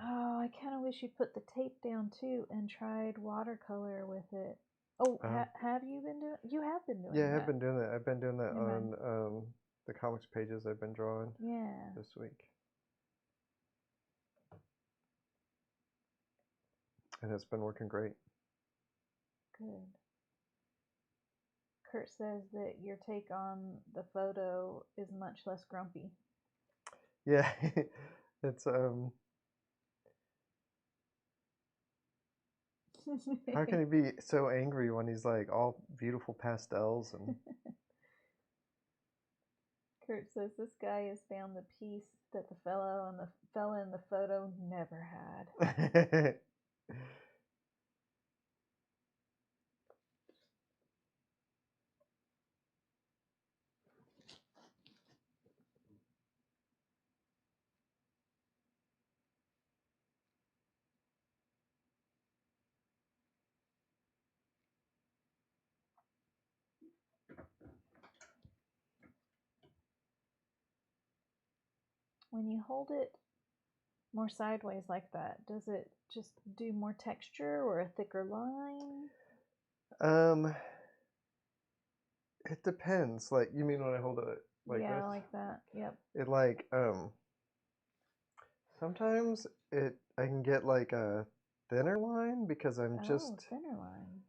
Speaker 2: Oh, I kind of wish you'd put the tape down too and tried watercolor with it. Oh, have you been doing? You have been doing
Speaker 1: Yeah,
Speaker 2: that.
Speaker 1: I have been doing that. I've been doing that
Speaker 2: Okay.
Speaker 1: on the comics pages I've been drawing
Speaker 2: Yeah.
Speaker 1: this week. And it's been working great.
Speaker 2: Good. Kurt says that your take on the photo is much less grumpy.
Speaker 1: Yeah, it's how can he be so angry when he's like all beautiful pastels and
Speaker 2: Kurt says this guy has found the piece that the fella in the photo never had. When you hold it more sideways like that, does it just do more texture or a thicker line?
Speaker 1: It depends. Like, you mean when I hold it like
Speaker 2: yeah,
Speaker 1: this?
Speaker 2: like that. Yep.
Speaker 1: It like sometimes I can get like a thinner line because I'm
Speaker 2: thinner line.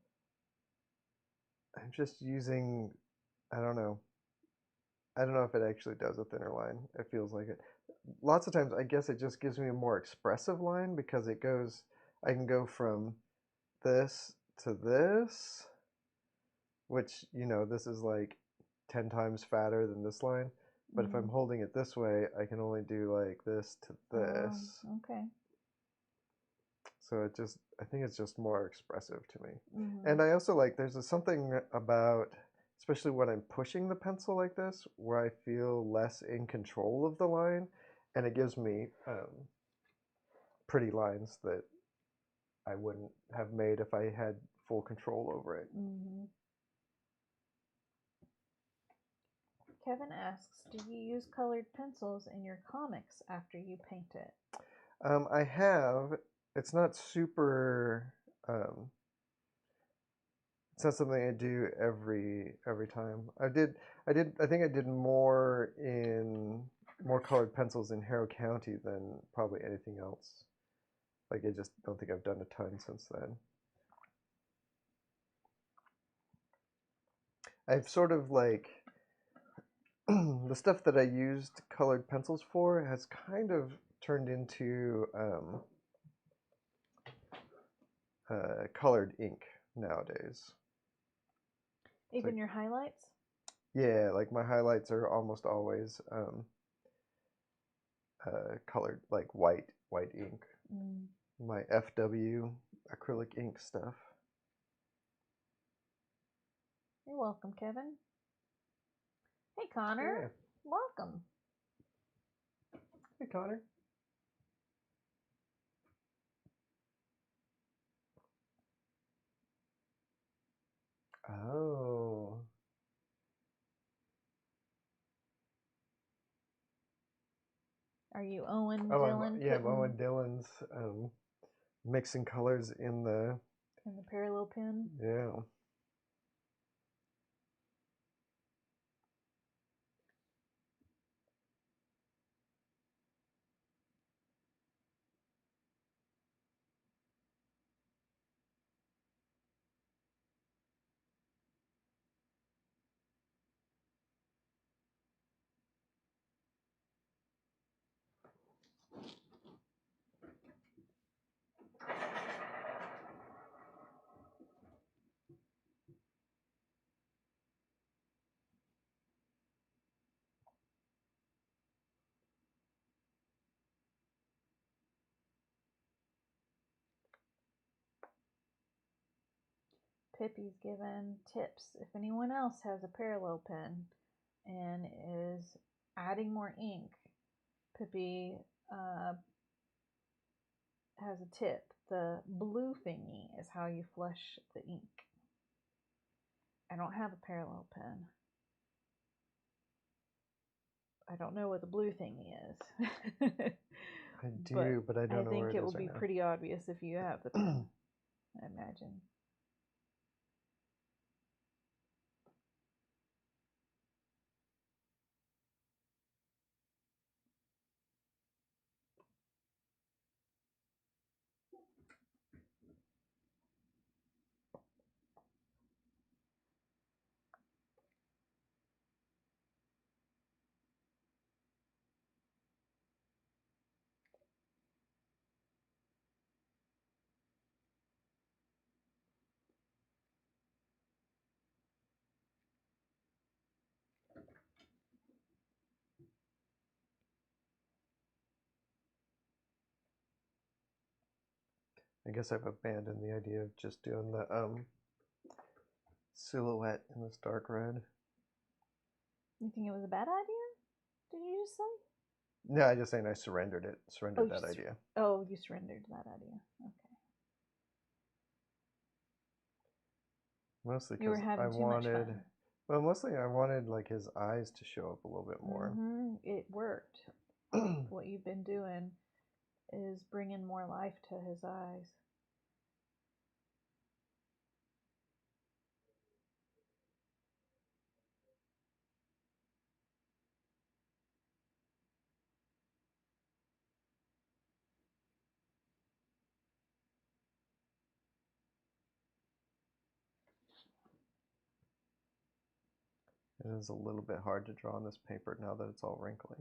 Speaker 1: using, I don't know. I don't know if it actually does a thinner line. It feels like it. Lots of times I guess it just gives me a more expressive line because I can go from this to this, which, this is like 10 times fatter than this line. But if I'm holding it this way, I can only do like this to this.
Speaker 2: Okay.
Speaker 1: So I think it's just more expressive to me. And I also there's something about, especially when I'm pushing the pencil like this, where I feel less in control of the line, and it gives me pretty lines that I wouldn't have made if I had full control over it.
Speaker 2: Kevin asks, do you use colored pencils in your comics after you paint it?
Speaker 1: I have. It's not super. It's not something I do every time. I think I did more colored pencils in Harrow County than probably anything else. Like, I just don't think I've done a ton since then. I've sort of like the stuff that I used colored pencils for has kind of turned into colored ink nowadays.
Speaker 2: Even your highlights?
Speaker 1: Yeah, like my highlights are almost always colored, like white ink. My FW acrylic ink stuff.
Speaker 2: You're welcome, Kevin. Hey, Connor. Yeah. Welcome.
Speaker 1: Hey, Connor. Oh.
Speaker 2: Are you Owen Dillon?
Speaker 1: I'm Owen Dillon's mixing colors in the
Speaker 2: parallel pen.
Speaker 1: Yeah.
Speaker 2: Pippi's given tips. If anyone else has a parallel pen and is adding more ink, Pippi has a tip. The blue thingy is how you flush the ink. I don't have a parallel pen. I don't know what the blue thingy is.
Speaker 1: I do, but I don't know where
Speaker 2: think
Speaker 1: it
Speaker 2: it
Speaker 1: is
Speaker 2: will
Speaker 1: right
Speaker 2: be
Speaker 1: now.
Speaker 2: pretty obvious if you have the pen, I imagine.
Speaker 1: I guess I've abandoned the idea of just doing the silhouette in this dark red.
Speaker 2: You think it was a bad idea? Did you just say?
Speaker 1: No, I just saying I surrendered it. Surrendered that idea.
Speaker 2: Oh, you surrendered that idea. Okay.
Speaker 1: Mostly
Speaker 2: You were
Speaker 1: because I
Speaker 2: having too much
Speaker 1: wanted.
Speaker 2: fun.
Speaker 1: Well, mostly I wanted like his eyes to show up a little bit more.
Speaker 2: It worked. What you've been doing is bringing more life to his eyes.
Speaker 1: It is a little bit hard to draw on this paper now that it's all wrinkly.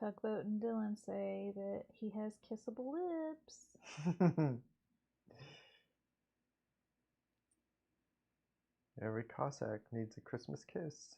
Speaker 2: Tugboat and Dylan say that he has kissable lips.
Speaker 1: Every Cossack needs a Christmas kiss.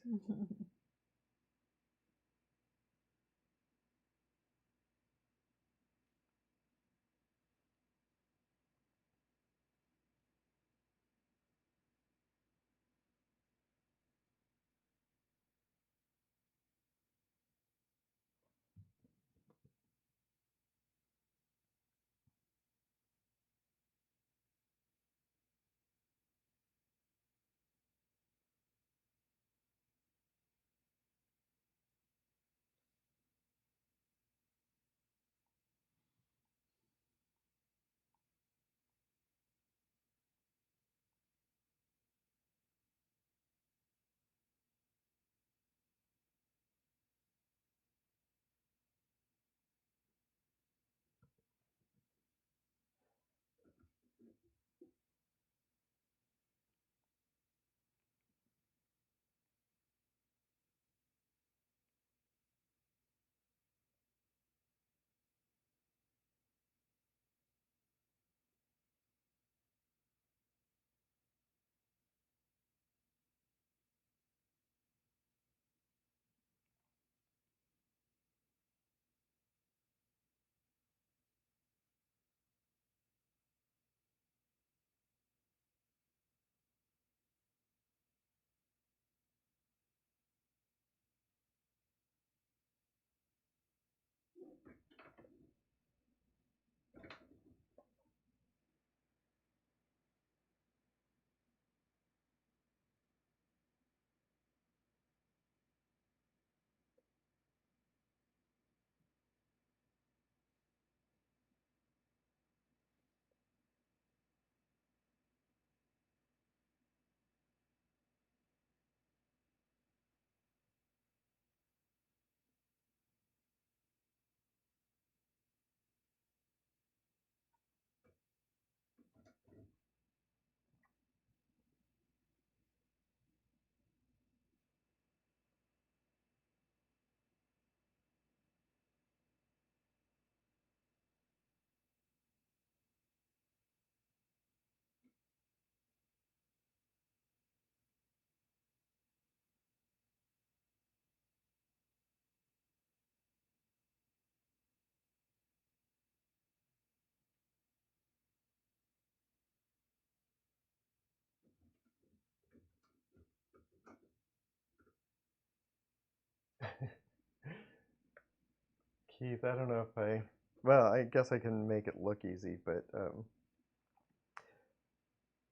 Speaker 1: Keith, I don't know if I... Well, I guess I can make it look easy, but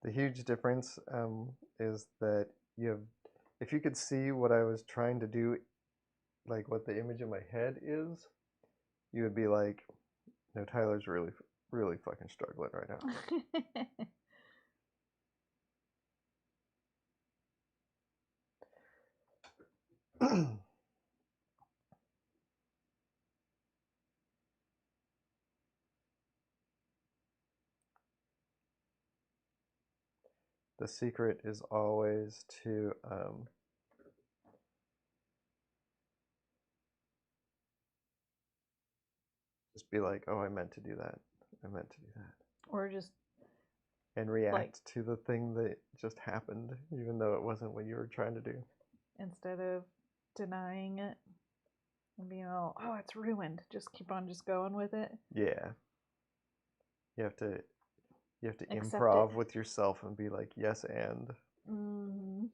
Speaker 1: the huge difference is that you have... If you could see what I was trying to do, like what the image in my head is, you would be like, no, Tyler's really, really fucking struggling right now. The secret is always to just be like, oh, I meant to do that. I meant to do that.
Speaker 2: Or just
Speaker 1: and react to the thing that just happened, even though it wasn't what you were trying to do.
Speaker 2: Instead of denying it and being all, oh, it's ruined. Just keep on just going with it.
Speaker 1: Yeah. You have to
Speaker 2: Accept
Speaker 1: improv
Speaker 2: it.
Speaker 1: with yourself and be like, yes, and.
Speaker 2: Mm-hmm.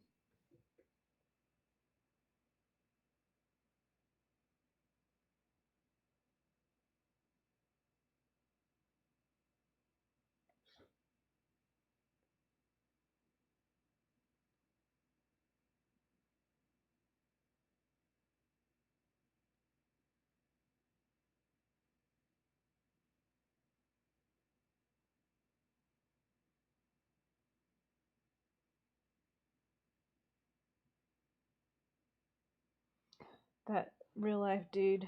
Speaker 2: That real life dude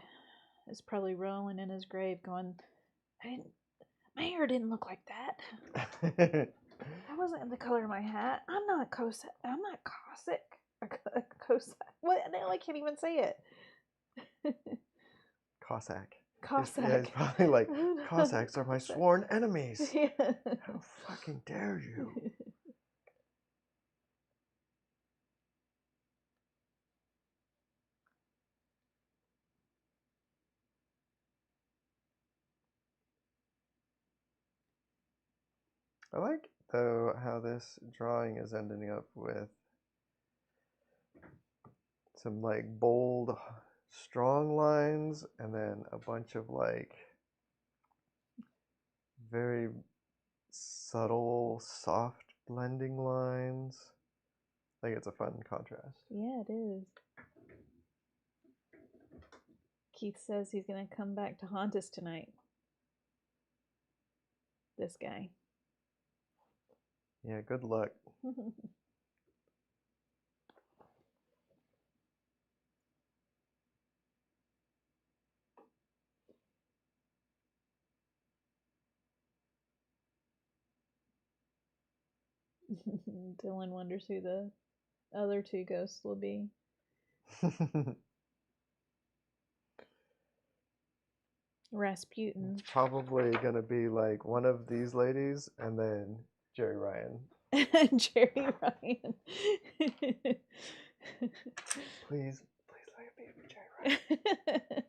Speaker 2: is probably rolling in his grave going, my hair didn't look like that. That wasn't the color of my hat. I'm not Cossack. Cossack. What? Now I can't even say it.
Speaker 1: Cossack.
Speaker 2: Cossack.
Speaker 1: Yeah, he's probably like, Cossacks are my sworn enemies.
Speaker 2: Yeah.
Speaker 1: How fucking dare you? I like, though, how this drawing is ending up with some, like, bold, strong lines, and then a bunch of, like, very subtle, soft blending lines. I think it's a fun contrast.
Speaker 2: Yeah, it is. Keith says he's going to come back to haunt us tonight. This guy.
Speaker 1: Yeah, good luck.
Speaker 2: Dylan wonders who the other two ghosts will be. Rasputin.
Speaker 1: It's probably going to be like one of these ladies and then Jerry Ryan.
Speaker 2: Jerry Ryan.
Speaker 1: Please let it be Jerry Ryan.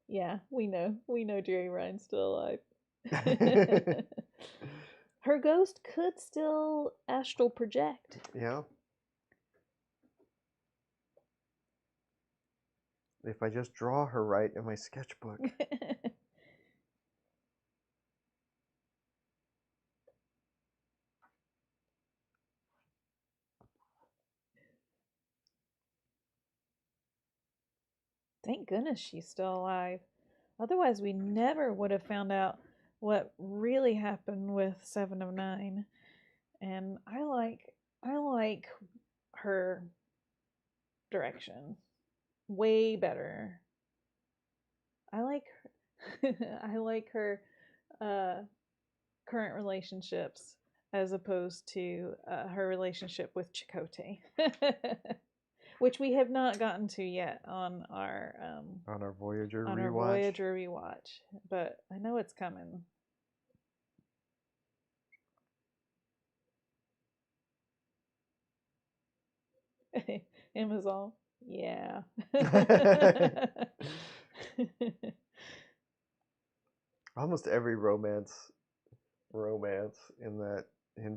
Speaker 2: Yeah, we know Jerry Ryan's still alive. Her ghost could still astral project.
Speaker 1: Yeah. If I just draw her right in my sketchbook.
Speaker 2: Thank goodness she's still alive. Otherwise, we never would have found out what really happened with 7 of 9. And I like her direction way better. I like I like her current relationships as opposed to her relationship with Chakotay. Which we have not gotten to yet on our
Speaker 1: Voyager
Speaker 2: on
Speaker 1: rewatch.
Speaker 2: our Voyager rewatch, but I know it's coming. Amazon, yeah.
Speaker 1: Almost every romance in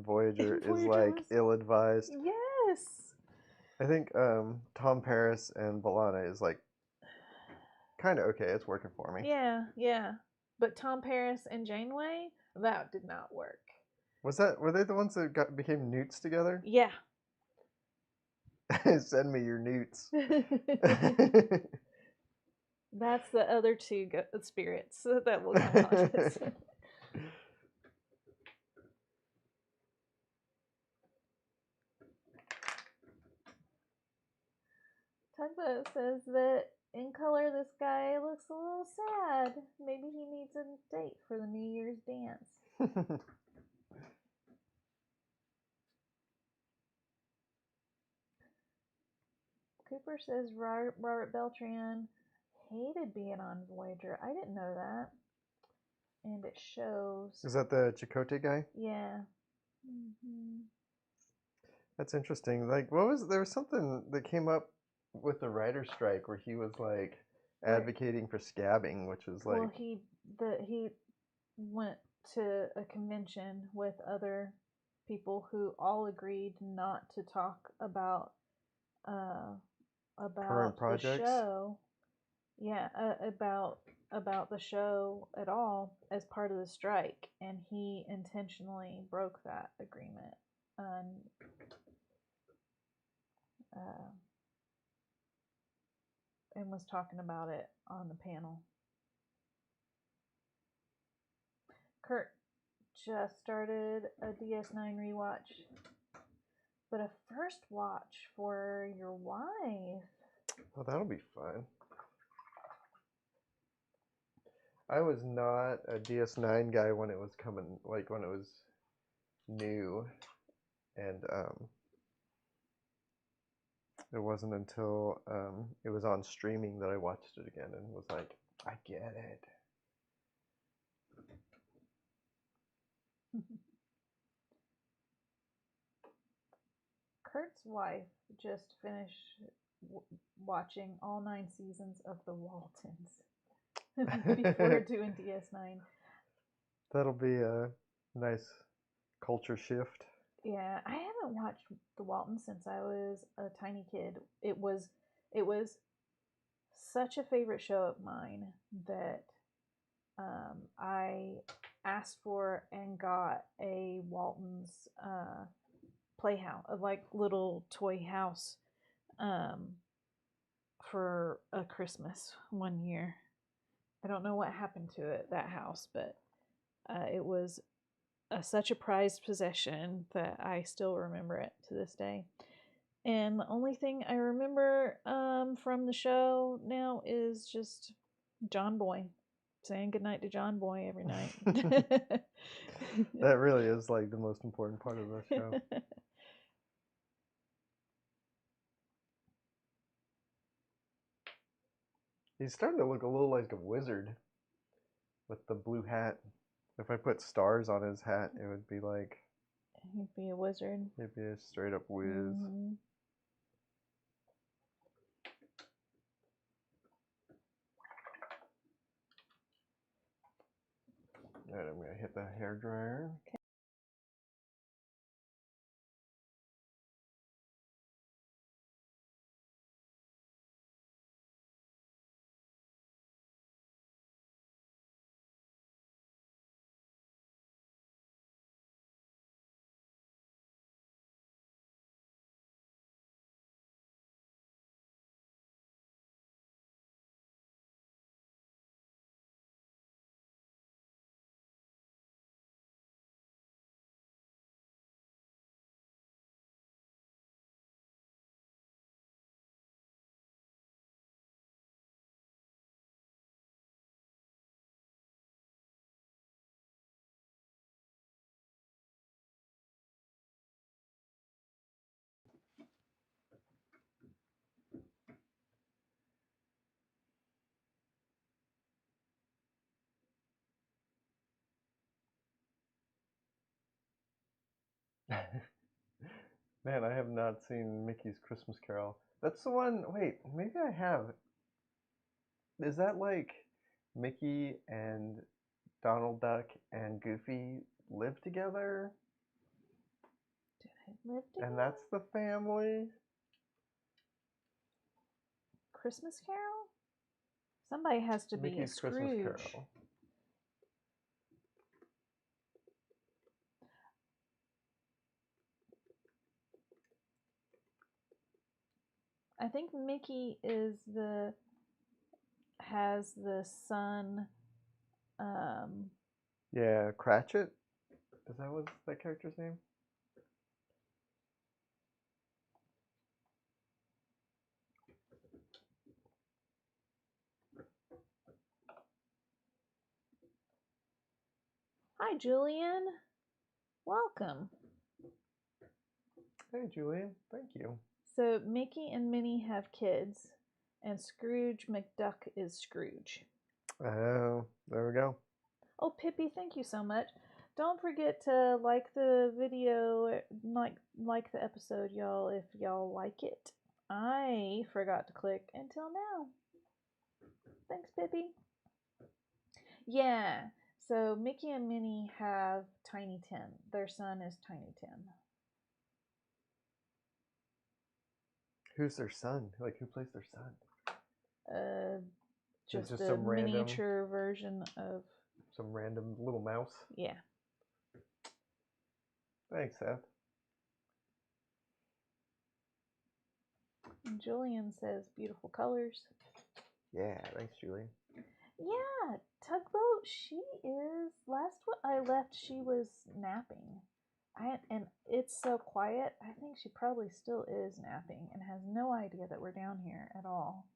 Speaker 1: Voyager is
Speaker 2: Voyager
Speaker 1: like
Speaker 2: was...
Speaker 1: ill-advised.
Speaker 2: Yes.
Speaker 1: I think Tom Paris and B'Elanna is like kind of okay. It's working for me.
Speaker 2: Yeah, yeah. But Tom Paris and Janeway, that did not work.
Speaker 1: Were they the ones that became newts together?
Speaker 2: Yeah.
Speaker 1: Send me your newts.
Speaker 2: That's the other two spirits that will come out. Tugboat says that in color this guy looks a little sad. Maybe he needs a date for the New Year's dance. Cooper says Robert Beltran hated being on Voyager. I didn't know that. And it shows.
Speaker 1: Is that the Chakotay guy?
Speaker 2: Yeah. Mm-hmm.
Speaker 1: That's interesting. Like, there was something that came up with the writer's strike where he was like advocating for scabbing, which was like.
Speaker 2: Well, he went to a convention with other people who all agreed not to talk about
Speaker 1: Current
Speaker 2: the
Speaker 1: projects?
Speaker 2: show. Yeah, about the show at all as part of the strike, and he intentionally broke that agreement uh, and was talking about it on the panel. Kurt just started a DS9 rewatch, but a first watch for your wife.
Speaker 1: Oh, that'll be fun. I was not a DS9 guy when it was coming, like when it was new, and it wasn't until it was on streaming that I watched it again and was like, I get it.
Speaker 2: Kurt's wife just finished watching all 9 seasons of The Waltons before doing DS9.
Speaker 1: That'll be a nice culture shift.
Speaker 2: Yeah, I haven't watched The Waltons since I was a tiny kid. It was such a favorite show of mine that I asked for and got a Waltons playhouse, a like little toy house, for a Christmas one year. I don't know what happened to that house, but it was such a prized possession that I still remember it to this day. And the only thing I remember from the show now is just John Boy, saying goodnight to John Boy every night.
Speaker 1: That really is like the most important part of the show. He's starting to look a little like a wizard with the blue hat. If I put stars on his hat, it would be like...
Speaker 2: He'd be a wizard.
Speaker 1: He'd be a straight up whiz. Mm-hmm. Alright, I'm going to hit the hair dryer. Okay. Man, I have not seen Mickey's Christmas Carol. That's the one. Wait, maybe I have. Is that like Mickey and Donald Duck and Goofy live together.
Speaker 2: Do they live together?
Speaker 1: And that's the family.
Speaker 2: Christmas Carol? Somebody has to be a
Speaker 1: Mickey's
Speaker 2: Scrooge.
Speaker 1: Christmas Carol.
Speaker 2: I think Mickey has the son.
Speaker 1: Yeah, Cratchit. Is that what's that character's name?
Speaker 2: Hi, Julian. Welcome.
Speaker 1: Hey, Julian. Thank you.
Speaker 2: So Mickey and Minnie have kids, and Scrooge McDuck is Scrooge.
Speaker 1: Oh, there we go.
Speaker 2: Oh, Pippi, thank you so much. Don't forget to like the video, like the episode, y'all, if y'all like it. I forgot to click until now. Thanks, Pippi. Yeah, so Mickey and Minnie have Tiny Tim. Their son is Tiny Tim.
Speaker 1: Who's their son? Like, who plays their son?
Speaker 2: Just a
Speaker 1: some
Speaker 2: miniature version of
Speaker 1: some random little mouse.
Speaker 2: Yeah.
Speaker 1: Thanks, Seth.
Speaker 2: And Julian says beautiful colors.
Speaker 1: Yeah, thanks, Julian.
Speaker 2: Yeah, Tugboat, she is. Last I left, she was napping. And it's so quiet, I think she probably still is napping and has no idea that we're down here at all.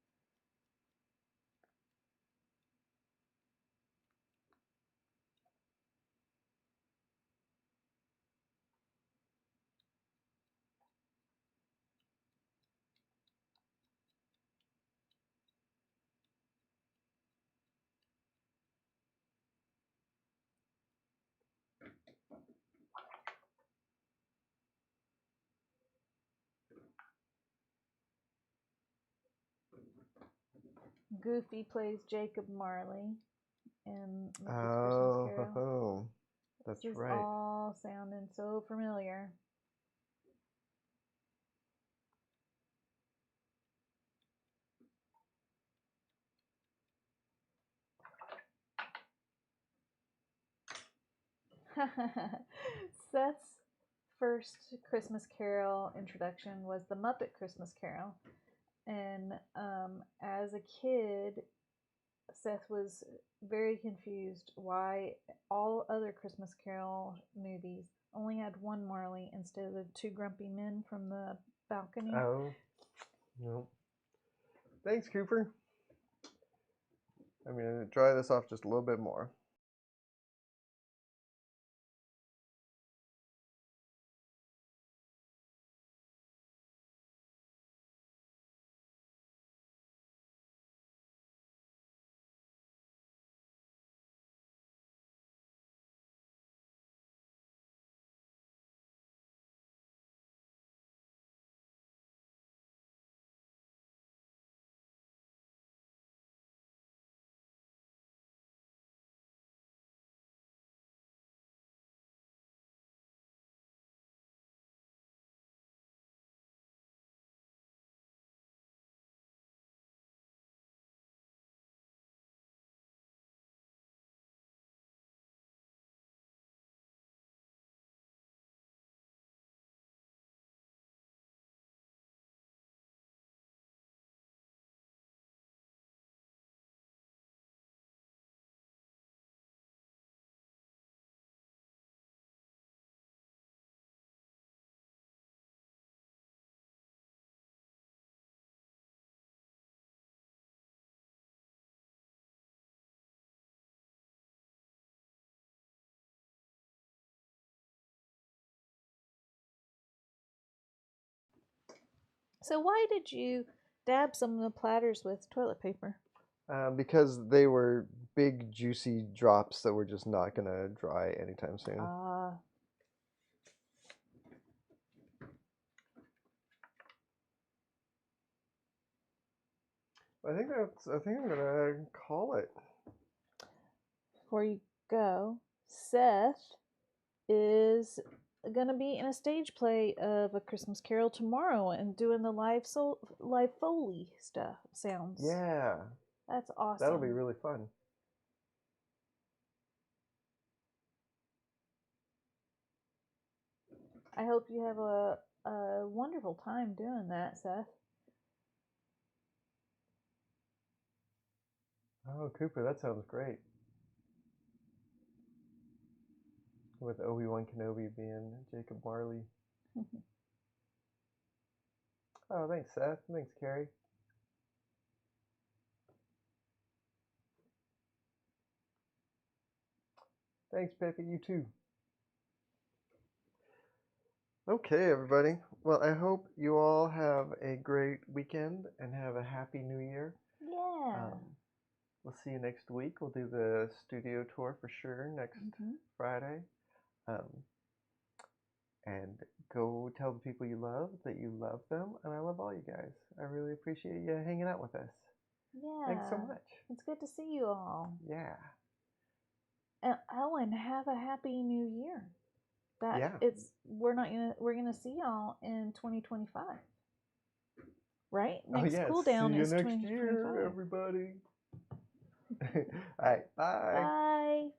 Speaker 2: Goofy plays Jacob Marley in Mickey's Christmas Carol.
Speaker 1: That's
Speaker 2: this is
Speaker 1: right.
Speaker 2: all sounding so familiar. Seth's first Christmas Carol introduction was the Muppet Christmas Carol. And as a kid, Seth was very confused why all other Christmas Carol movies only had one Marley instead of the two grumpy men from the balcony.
Speaker 1: Oh, no. Thanks, Cooper. I'm going to dry this off just a little bit more.
Speaker 2: So why did you dab some of the platters with toilet paper?
Speaker 1: Because they were big, juicy drops that were just not going to dry anytime soon. I think I'm gonna call it.
Speaker 2: Before you go, Seth is gonna be in a stage play of A Christmas Carol tomorrow and doing the live Foley stuff sounds.
Speaker 1: Yeah.
Speaker 2: That's awesome.
Speaker 1: That'll be really fun.
Speaker 2: I hope you have a wonderful time doing that, Seth.
Speaker 1: Oh, Cooper, that sounds great. With Obi-Wan Kenobi being Jacob Marley. Oh, thanks, Seth. Thanks, Carrie. Thanks, Peppy. You too. Okay, everybody. Well, I hope you all have a great weekend and have a happy new year.
Speaker 2: Yeah.
Speaker 1: We'll see you next week. We'll do the studio tour for sure next Friday. And go tell the people you love that you love them. And I love all you guys. I really appreciate you hanging out with us.
Speaker 2: Yeah.
Speaker 1: Thanks so much.
Speaker 2: It's good to see you all.
Speaker 1: Yeah.
Speaker 2: And Ellen, have a happy new year.
Speaker 1: Yeah.
Speaker 2: We're gonna see y'all in 2025. Right? Next cool down is 2025.
Speaker 1: See you next year, everybody. All right. Bye.
Speaker 2: Bye.